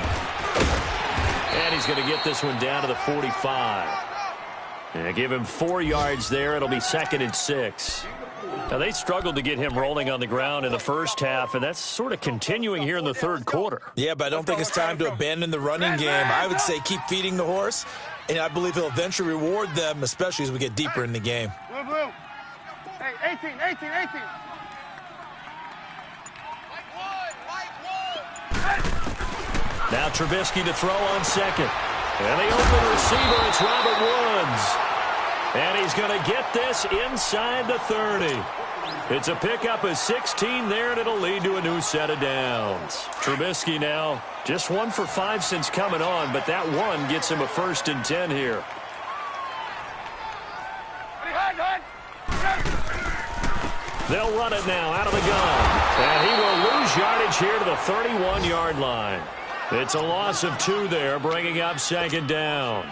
And he's going to get this one down to the 45. And give him 4 yards there. It'll be 2nd and 6. Now, they struggled to get him rolling on the ground in the first half, and that's sort of continuing here in the 3rd quarter. Yeah, but I don't think it's time to abandon the running game. I would say keep feeding the horse, and I believe he'll eventually reward them, especially as we get deeper in the game. Blue, blue. Hey, 18. Now Trubisky to throw on 2nd. And the open receiver, it's Robert Woods. And he's going to get this inside the 30. It's a pickup of 16 there, and it'll lead to a new set of downs. Trubisky now just 1 for 5 since coming on, but that one gets him a 1st and 10 here. They'll run it now out of the gun. And he will lose yardage here to the 31-yard line. It's a loss of 2 there, bringing up 2nd down.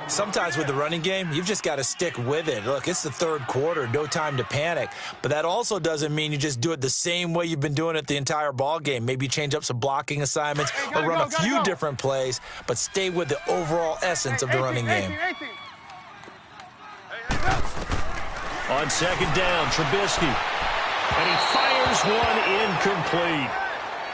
Sometimes with the running game, you've just got to stick with it. Look, it's the 3rd quarter, no time to panic. But that also doesn't mean you just do it the same way you've been doing it the entire ball game. Maybe change up some blocking assignments or run a few different plays, but stay with the overall essence of the running game. On 2nd down, Trubisky. And he fires one incomplete.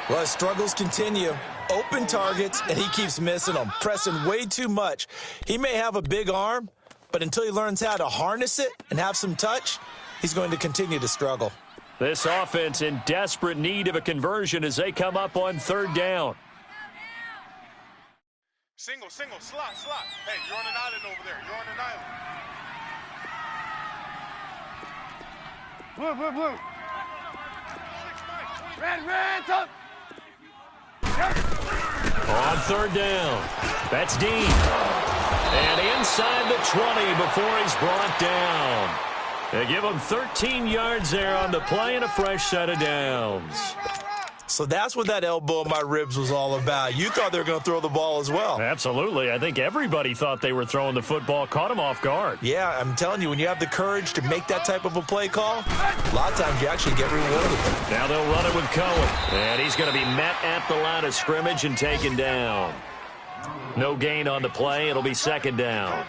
Well, his struggles continue. Open targets, and he keeps missing them, pressing way too much. He may have a big arm, but until he learns how to harness it and have some touch, he's going to continue to struggle. This offense in desperate need of a conversion as they come up on 3rd down. Single, slot. Hey, you're on an island over there. You're on an island. Blue. Red, top. On 3rd down, that's Dean. And inside the 20 before he's brought down. They give him 13 yards there on the play and a fresh set of downs. So that's what that elbow in my ribs was all about. You thought they were going to throw the ball as well. Absolutely. I think everybody thought they were throwing the football, caught him off guard. Yeah, I'm telling you, when you have the courage to make that type of a play call, a lot of times you actually get rewarded. Now they'll run it with Cohen. And he's going to be met at the line of scrimmage and taken down. No gain on the play. It'll be 2nd down.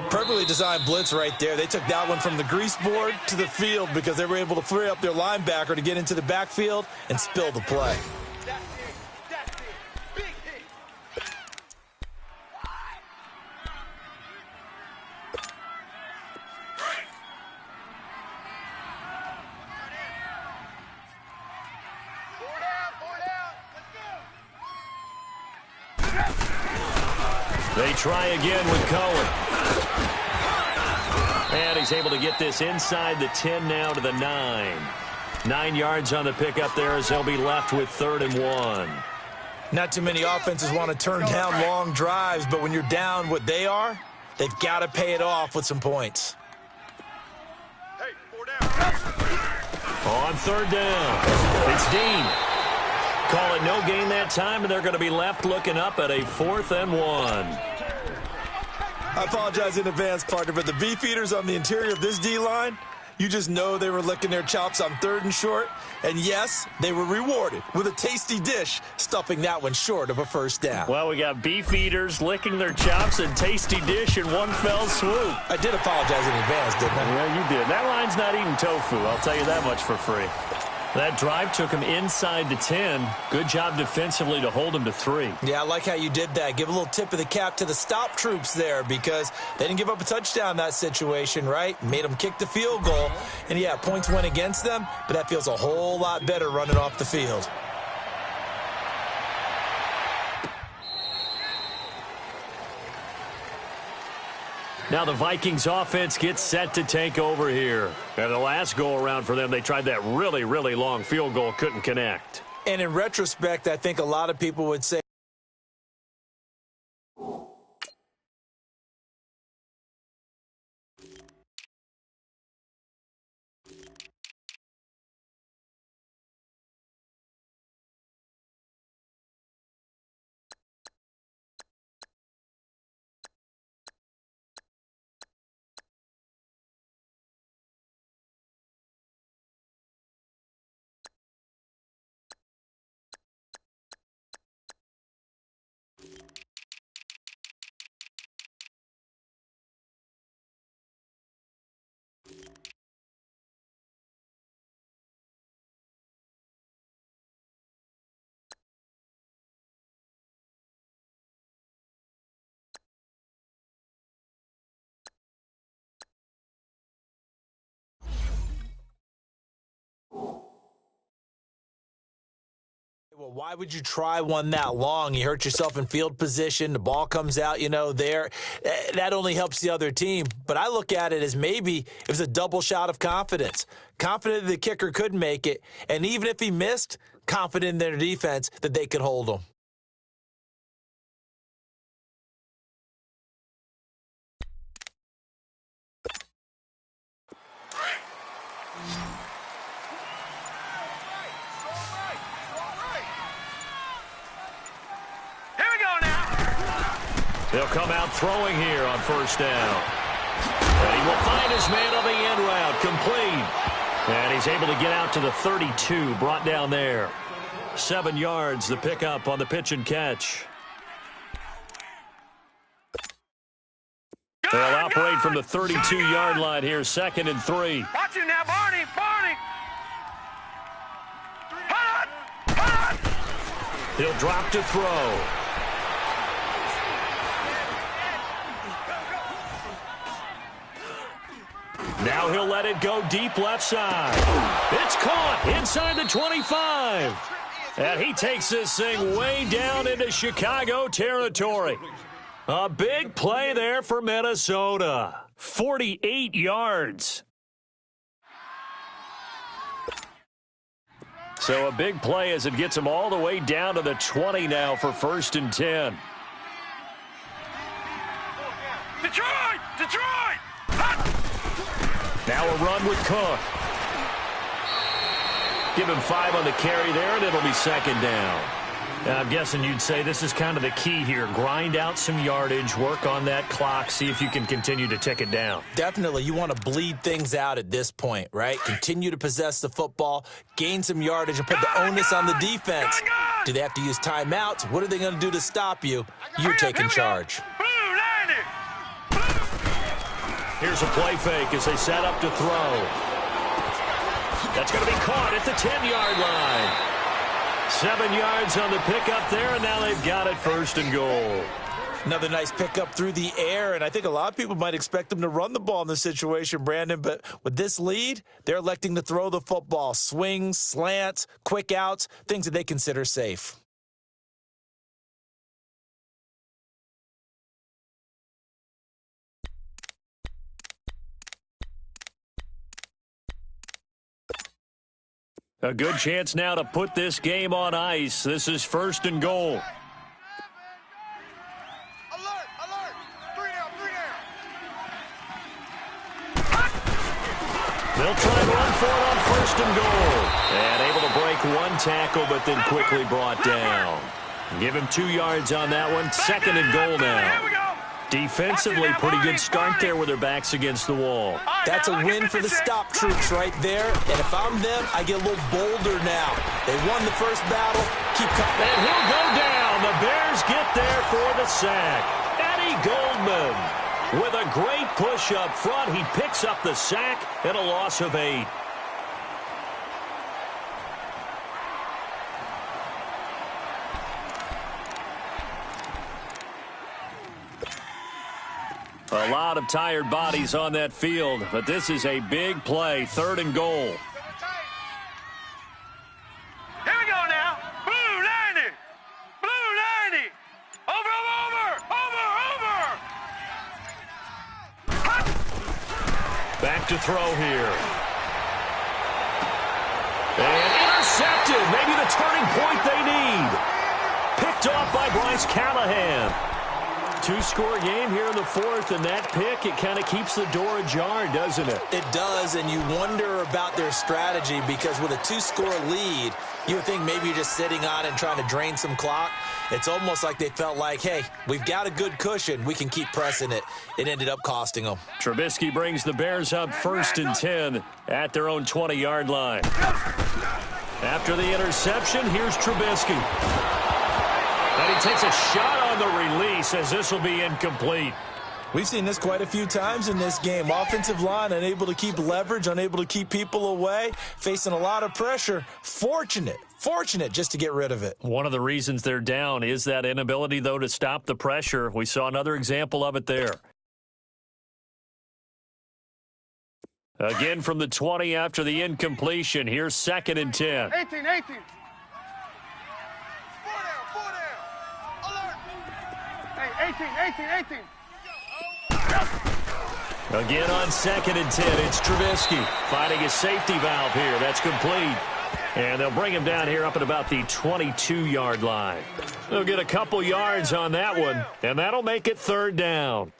Perfectly designed blitz right there. They took that one from the grease board to the field because they were able to free up their linebacker to get into the backfield and spill the play. They try again with Cohen. And he's able to get this inside the 10 now to the 9. 9 yards on the pickup there as they'll be left with 3rd and 1. Not too many offenses want to turn down long drives, but when you're down what they are, they've got to pay it off with some points. Hey, 4 down. On 3rd down, it's Dean. Call it no gain that time, and they're going to be left looking up at a 4th and 1. I apologize in advance, partner, but the beefeaters on the interior of this D-line, you just know they were licking their chops on 3rd and short. And yes, they were rewarded with a tasty dish, stuffing that one short of a 1st down. Well, we got beefeaters licking their chops and tasty dish in one fell swoop. I did apologize in advance, didn't I? Yeah, you did. That line's not eating tofu, I'll tell you that much for free. That drive took him inside the 10. Good job defensively to hold him to 3. Yeah, I like how you did that. Give a little tip of the cap to the stop troops there because they didn't give up a touchdown in that situation, right? Made them kick the field goal. And, yeah, points went against them, but that feels a whole lot better running off the field. Now the Vikings offense gets set to take over here. And the last go-around for them, they tried that really, really long field goal, couldn't connect. And in retrospect, I think a lot of people would say, well, why would you try one that long? You hurt yourself in field position. The ball comes out, there. That only helps the other team. But I look at it as maybe it was a double shot of confidence. Confident the kicker could make it. And even if he missed, confident in their defense that they could hold him. They'll come out throwing here on 1st down. And he will find his man on the end route, complete. And he's able to get out to the 32, brought down there. 7 yards, the pickup on the pitch and catch. They'll operate from the 32-yard line here, 2nd and 3. Watch it now, Barney. Hot. He'll drop to throw. Now he'll let it go deep left side. It's caught inside the 25. And he takes this thing way down into Chicago territory. A big play there for Minnesota. 48 yards. So a big play as it gets him all the way down to the 20 now for 1st and 10. Detroit! Now a run with Cook. Give him 5 on the carry there, and it'll be 2nd down. Now, I'm guessing you'd say this is kind of the key here. Grind out some yardage, work on that clock, see if you can continue to tick it down. Definitely. You want to bleed things out at this point, right? Continue to possess the football, gain some yardage, and put the onus on the defense. Do they have to use timeouts? What are they going to do to stop you? You're taking charge. Here's a play fake as they set up to throw. That's going to be caught at the 10-yard line. 7 yards on the pickup there, and now they've got it first and goal. Another nice pickup through the air, and I think a lot of people might expect them to run the ball in this situation, Brandon, but with this lead, they're electing to throw the football. Swings, slants, quick outs, things that they consider safe. A good chance now to put this game on ice. This is first and goal. Alert, alert. 3 down, 3 down. They'll try and run for it on first and goal. And able to break one tackle, but then quickly brought down. Give him 2 yards on that one. Second and goal now. Defensively, pretty good start there with their backs against the wall. That's a win for the stop troops right there. And if I'm them, I get a little bolder now. They won the first battle. Keep coming. And he'll go down. The Bears get there for the sack. Eddie Goldman with a great push up front. He picks up the sack and a loss of 8. A lot of tired bodies on that field, but this is a big play, third and goal. Here we go now. Blue 90. Blue 90. Over, over, over, over. Back to throw here. And intercepted. Maybe the turning point they need. Picked off by Bryce Callahan. 2-score game here in the fourth, and that pick, it kind of keeps the door ajar, doesn't it? It does, and you wonder about their strategy because with a 2-score lead, you would think maybe you're just sitting on it and trying to drain some clock. It's almost like they felt like, hey, we've got a good cushion. We can keep pressing it. It ended up costing them. Trubisky brings the Bears up first and 10 at their own 20-yard line. After the interception, here's Trubisky. And he takes a shot on the release as this will be incomplete. We've seen this quite a few times in this game. Offensive line unable to keep leverage, unable to keep people away, facing a lot of pressure. Fortunate just to get rid of it. One of the reasons they're down is that inability, though, to stop the pressure. We saw another example of it there. Again from the 20 after the incompletion. Here's second and 10. 18, 18. 18, 18. Again on second and 10, it's Trubisky finding his safety valve here. That's complete. And they'll bring him down here up at about the 22-yard line. They'll get a couple yards on that one, and that'll make it third down.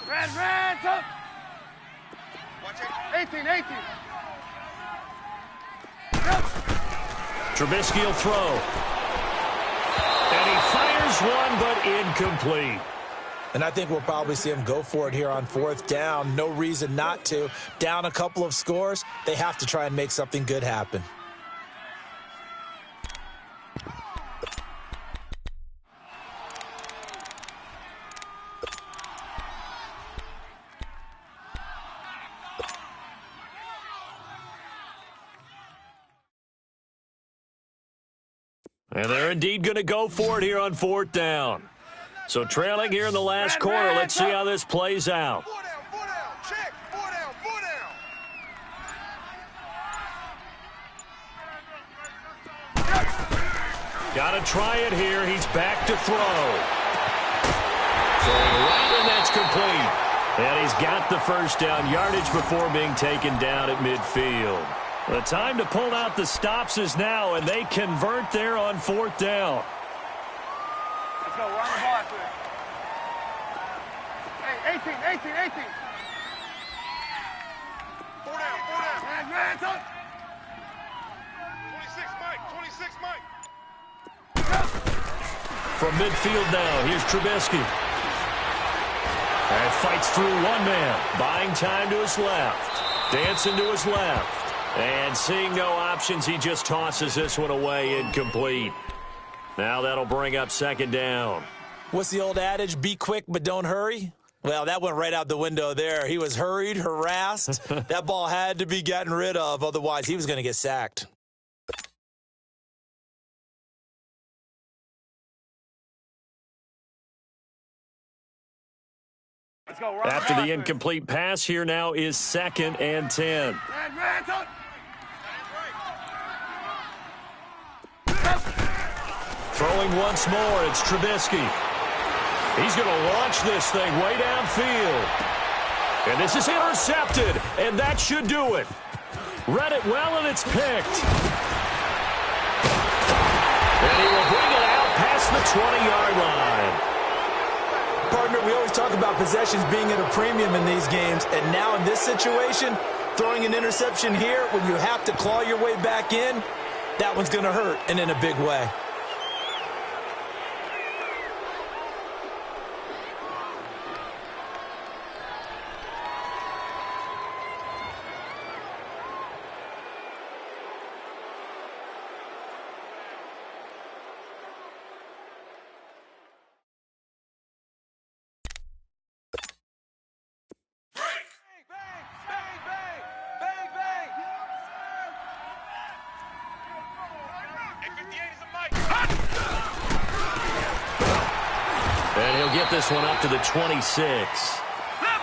Red, up. 18. Trubisky will throw. And he fires one, but incomplete. And I think we'll probably see him go for it here on fourth down. No reason not to. Down a couple of scores, they have to try and make something good happen. And they're indeed going to go for it here on fourth down. So trailing here in the last quarter. Let's see how this plays out. 4 down, check. 4 down. Got to try it here. He's back to throw. Throwing right, and that's complete. And he's got the first down yardage before being taken down at midfield. The time to pull out the stops is now, and they convert there on fourth down. Let's go. We're on the ball after this. Hey, 18. 4 down. Red, up. 26, Mike. From midfield now, here's Trubisky. And fights through one man, buying time to his left. Dancing to his left. And seeing no options, he just tosses this one away, incomplete. Now that'll bring up second down. What's the old adage? Be quick, but don't hurry? Well, that went right out the window there. He was hurried, harassed. That ball had to be gotten rid of, otherwise he was going to get sacked. After the incomplete pass, here now is 2nd and 10. Throwing once more, it's Trubisky. He's going to launch this thing way downfield. And this is intercepted, and that should do it. Read it well, and it's picked. And he will bring it out past the 20-yard line. Partner, we always talk about possessions being at a premium in these games, and now in this situation, throwing an interception here when you have to claw your way back in, that one's going to hurt, and in a big way. And he'll get this one up to the 26.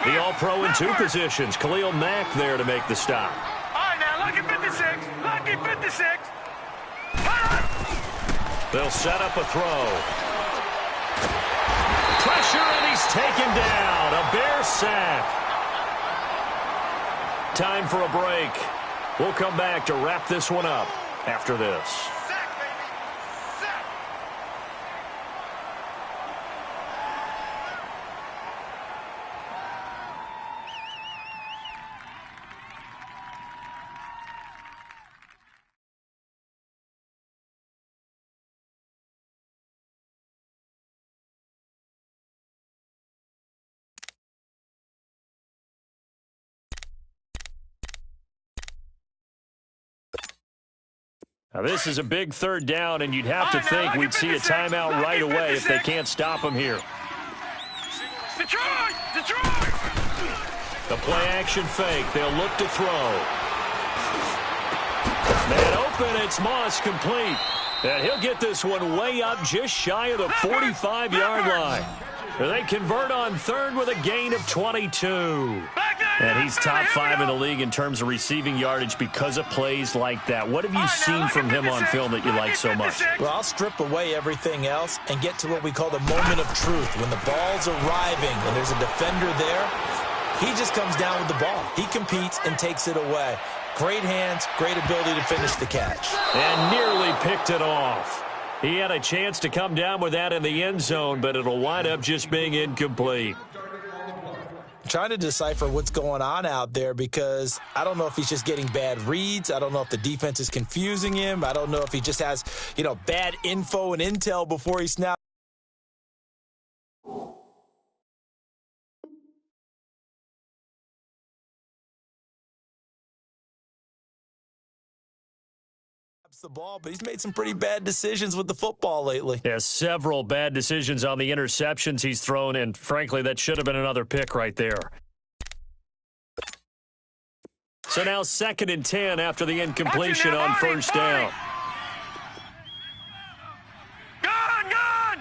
The All-Pro in 2 positions. Khalil Mack there to make the stop. All right, now, lucky 56. Lucky 56. They'll set up a throw. Pressure, and he's taken down. A Bear sack. Time for a break. We'll come back to wrap this one up after this. Now, this is a big 3rd down, and you'd have to think we'd see a timeout right away if they can't stop him here. Detroit! Detroit! The play-action fake. They'll look to throw. Man open. It's Moss complete. And he'll get this one way up just shy of the 45-yard line. They convert on 3rd with a gain of 22. And he's top 5 in the league in terms of receiving yardage because of plays like that. What have you seen from him on film that you like so much? Well, I'll strip away everything else and get to what we call the moment of truth. When the ball's arriving and there's a defender there, he just comes down with the ball. He competes and takes it away. Great hands, great ability to finish the catch. And nearly picked it off. He had a chance to come down with that in the end zone, but it'll wind up just being incomplete. Trying to decipher what's going on out there because I don't know if he's just getting bad reads. I don't know if the defense is confusing him. I don't know if he just has, bad info and intel before he snaps. The ball, but he's made some pretty bad decisions with the football lately. Yeah, several bad decisions on the interceptions he's thrown, and frankly, that should have been another pick right there. So now 2nd and 10 after the incompletion on 1st down. Gun!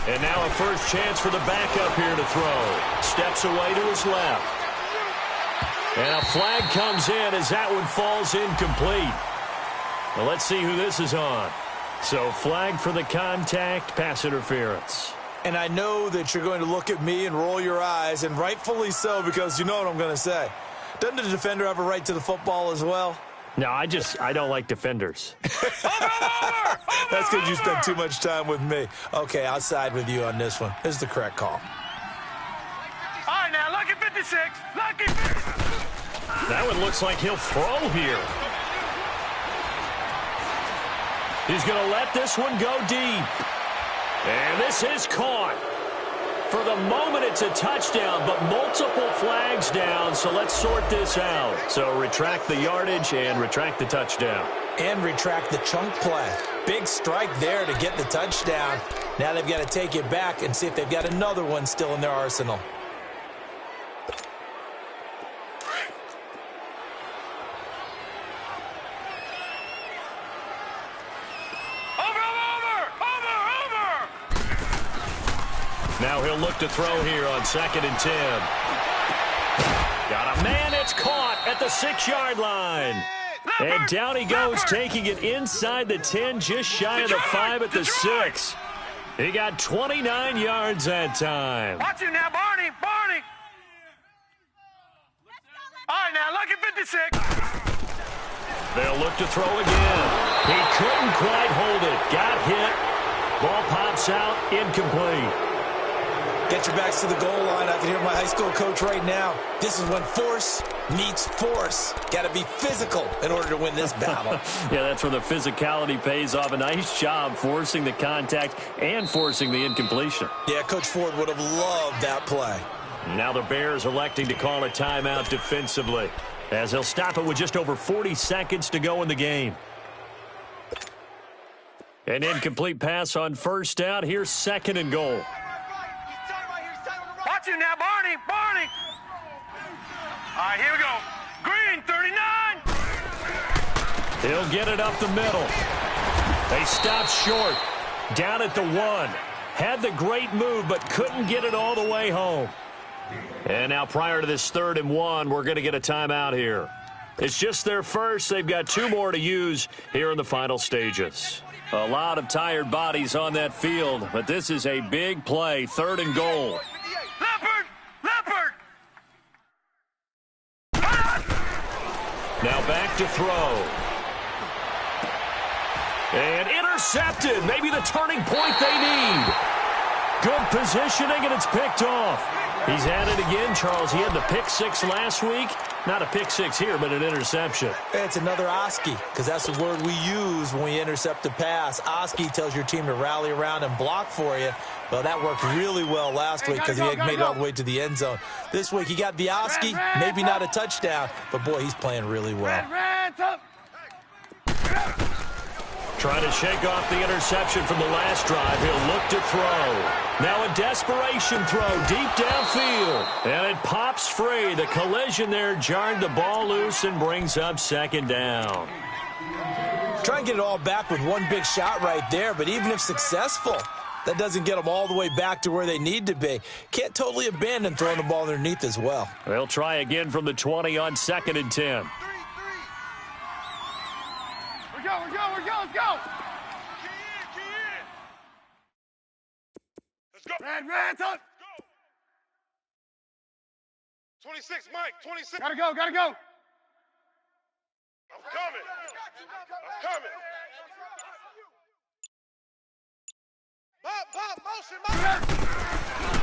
And now a first chance for the backup here to throw. Steps away to his left. And a flag comes in as that one falls incomplete. Well, let's see who this is on. So flag for the contact, pass interference. And I know that you're going to look at me and roll your eyes, and rightfully so, because you know what I'm going to say. Doesn't the defender have a right to the football as well? No, I don't like defenders. That's because you spend too much time with me. Okay, I'll side with you on this one. This is the correct call. All right, now, lucky 56. Lucky 56. That one looks like he'll throw here. He's going to let this one go deep. And this is caught. For the moment, it's a touchdown, but multiple flags down, so let's sort this out. So retract the yardage and retract the touchdown. And retract the chunk play. Big strike there to get the touchdown. Now they've got to take it back and see if they've got another one still in their arsenal. Now he'll look to throw here on 2nd and 10. Got a man, it's caught at the 6-yard line. And down he goes, taking it inside the 10, just shy of the 5 at the 6. He got 29 yards that time. Watch him now, Barney. All right, now, lucky 56. They'll look to throw again. He couldn't quite hold it. Got hit. Ball pops out, incomplete. Get your backs to the goal line. I can hear my high school coach right now. This is when force meets force. Got to be physical in order to win this battle. Yeah, that's where the physicality pays off. A nice job forcing the contact and forcing the incompletion. Yeah, Coach Ford would have loved that play. Now the Bears electing to call a timeout defensively, as they'll stop it with just over 40 seconds to go in the game. An incomplete pass on 1st down. Here's 2nd and goal. Watch him now, Barney. All right, here we go. Green, 39. He'll get it up the middle. They stopped short. Down at the 1. Had the great move, but couldn't get it all the way home. And now prior to this 3rd and 1, we're going to get a timeout here. It's just their first. They've got 2 more to use here in the final stages. A lot of tired bodies on that field, but this is a big play. 3rd and goal. Leopard! Now back to throw. And intercepted. Maybe the turning point they need. Good positioning, and it's picked off. He's had it again, Charles. He had the pick 6 last week. Not a pick 6 here, but an interception. It's another Oski, because that's the word we use when we intercept a pass. Oski tells your team to rally around and block for you. Well, that worked really well last week because he had made it all the way to the end zone. This week, he got the Oski, maybe not a touchdown, but, boy, he's playing really well. Trying to shake off the interception from the last drive. He'll look to throw. Now a desperation throw deep downfield. And it pops free. The collision there jarred the ball loose and brings up 2nd down. Try and get it all back with one big shot right there, but even if successful, that doesn't get them all the way back to where they need to be. Can't totally abandon throwing the ball underneath as well. They'll try again from the 20 on 2nd and 10. Let's go. Red, touch. 26, Mike, 26. Gotta go. I'm coming. Pop, motion.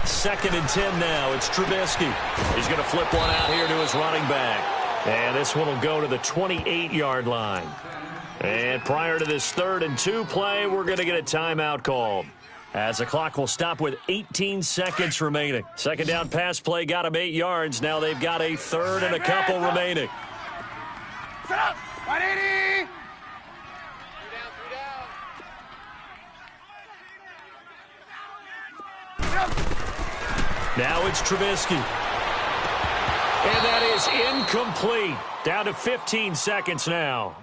2nd and 10 now. It's Trubisky. He's going to flip one out here to his running back. And this one will go to the 28-yard line. And prior to this 3rd and 2 play, we're going to get a timeout called, as the clock will stop with 18 seconds remaining. 2nd down pass play got them 8 yards. Now they've got a 3rd and a couple remaining. Set up. 180. Now it's Trubisky. And that is incomplete. Down to 15 seconds now.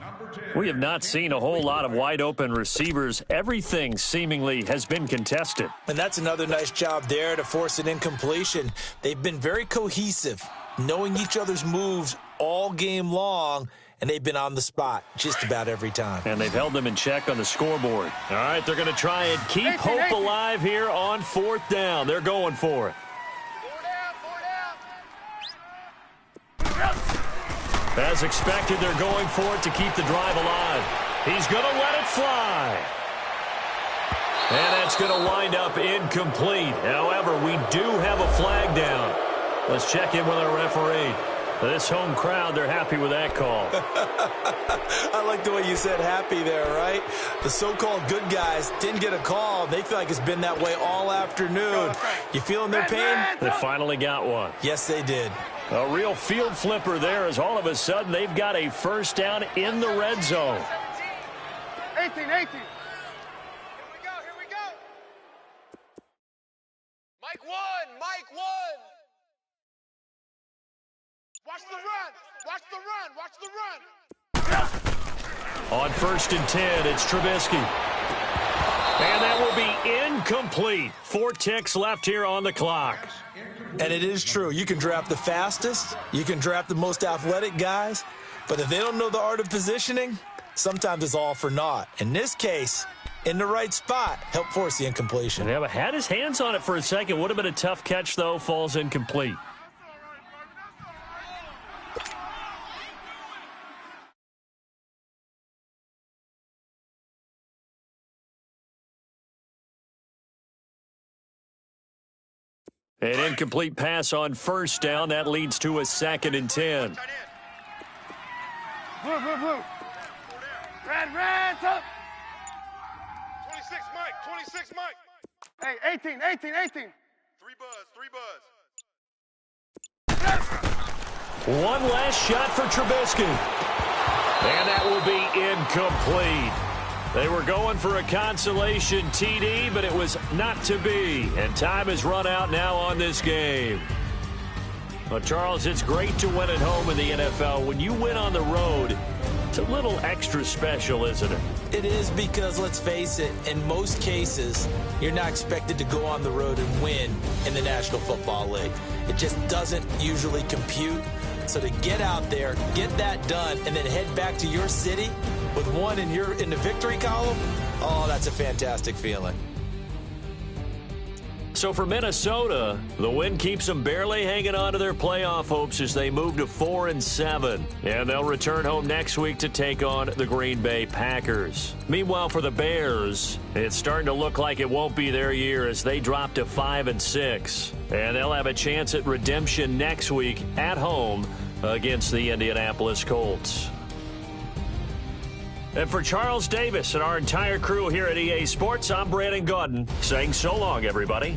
We have not seen a whole lot of wide-open receivers. Everything seemingly has been contested. And that's another nice job there to force an incompletion. They've been very cohesive, knowing each other's moves all game long, and they've been on the spot just about every time. And they've held them in check on the scoreboard. All right, they're going to try and keep hope alive here on 4th down. They're going for it. As expected, they're going for it to keep the drive alive. He's going to let it fly. And that's going to wind up incomplete. However, we do have a flag down. Let's check in with our referee. This home crowd, they're happy with that call. I like the way you said happy there, right? The so-called good guys didn't get a call. They feel like it's been that way all afternoon. You feeling their pain? They finally got one. Yes, they did. A real field flipper there as all of a sudden they've got a first down in the red zone. 18. Here we go. Mike one. Watch the run. On 1st and 10, it's Trubisky. And that will be incomplete. 4 ticks left here on the clock. And it is true. You can draft the fastest. You can draft the most athletic guys. But if they don't know the art of positioning, sometimes it's all for naught. In this case, in the right spot, helped force the incompletion. Yeah, but had his hands on it for a second. Would have been a tough catch, though. Falls incomplete. An incomplete pass on 1st down. That leads to a 2nd and 10. Blue. Red, up. 26 Mike. Hey, 18. 3 buzz. One last shot for Trubisky. And that will be incomplete. They were going for a consolation TD, but it was not to be. And time has run out now on this game. Well, Charles, it's great to win at home in the NFL. When you win on the road, it's a little extra special, isn't it? It is because, let's face it, in most cases, you're not expected to go on the road and win in the National Football League. It just doesn't usually compute. So to get out there, get that done, and then head back to your city with one in the victory column, oh, that's a fantastic feeling. So for Minnesota, the win keeps them barely hanging on to their playoff hopes as they move to 4-7. And they'll return home next week to take on the Green Bay Packers. Meanwhile, for the Bears, it's starting to look like it won't be their year as they drop to 5-6. And they'll have a chance at redemption next week at home against the Indianapolis Colts. And for Charles Davis and our entire crew here at EA Sports, I'm Brandon Gaudin saying so long, everybody.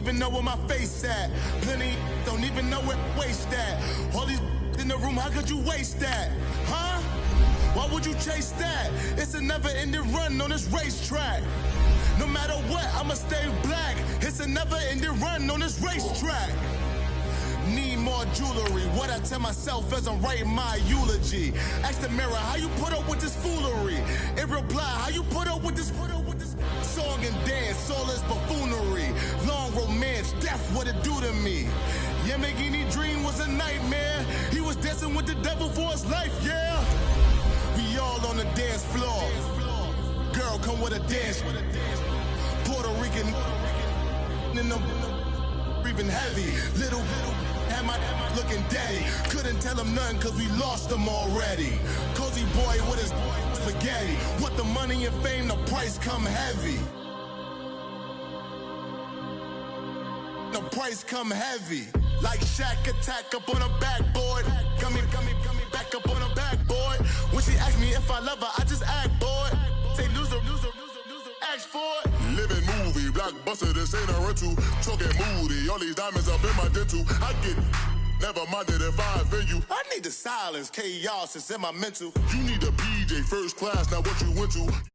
even know where my face at. Plenty don't even know where waste at. All these in the room, how could you waste that? Huh? Why would you chase that? It's a never-ending run on this racetrack. No matter what, I'ma stay black. It's a never-ending run on this racetrack. Need more jewelry. What I tell myself as I'm writing my eulogy. Ask the mirror, how you put up with this foolery? It reply, how you put up with this song and dance, soulless buffoonery. Long romance, death, what it do to me? Yamagini dream was a nightmare. He was dancing with the devil for his life, yeah. We all on the dance floor. Girl, come with a dance. Puerto Rican in the breathing heavy. Little had my looking daddy. Couldn't tell him nothing cause we lost him already. Cozy boy with his spaghetti. With the money and fame, the price come heavy. The price come heavy. Like Shaq attack up on a backboard. Come back up on a backboard. When she asked me if I love her, I just act bored. Say loser, ask for it. Living movie, blockbuster, this ain't a rental. Talking moody, all these diamonds up in my dental. I get never minded if I offend you. I need the silence, chaos is in my mental. You need a PJ first class, not what you went to.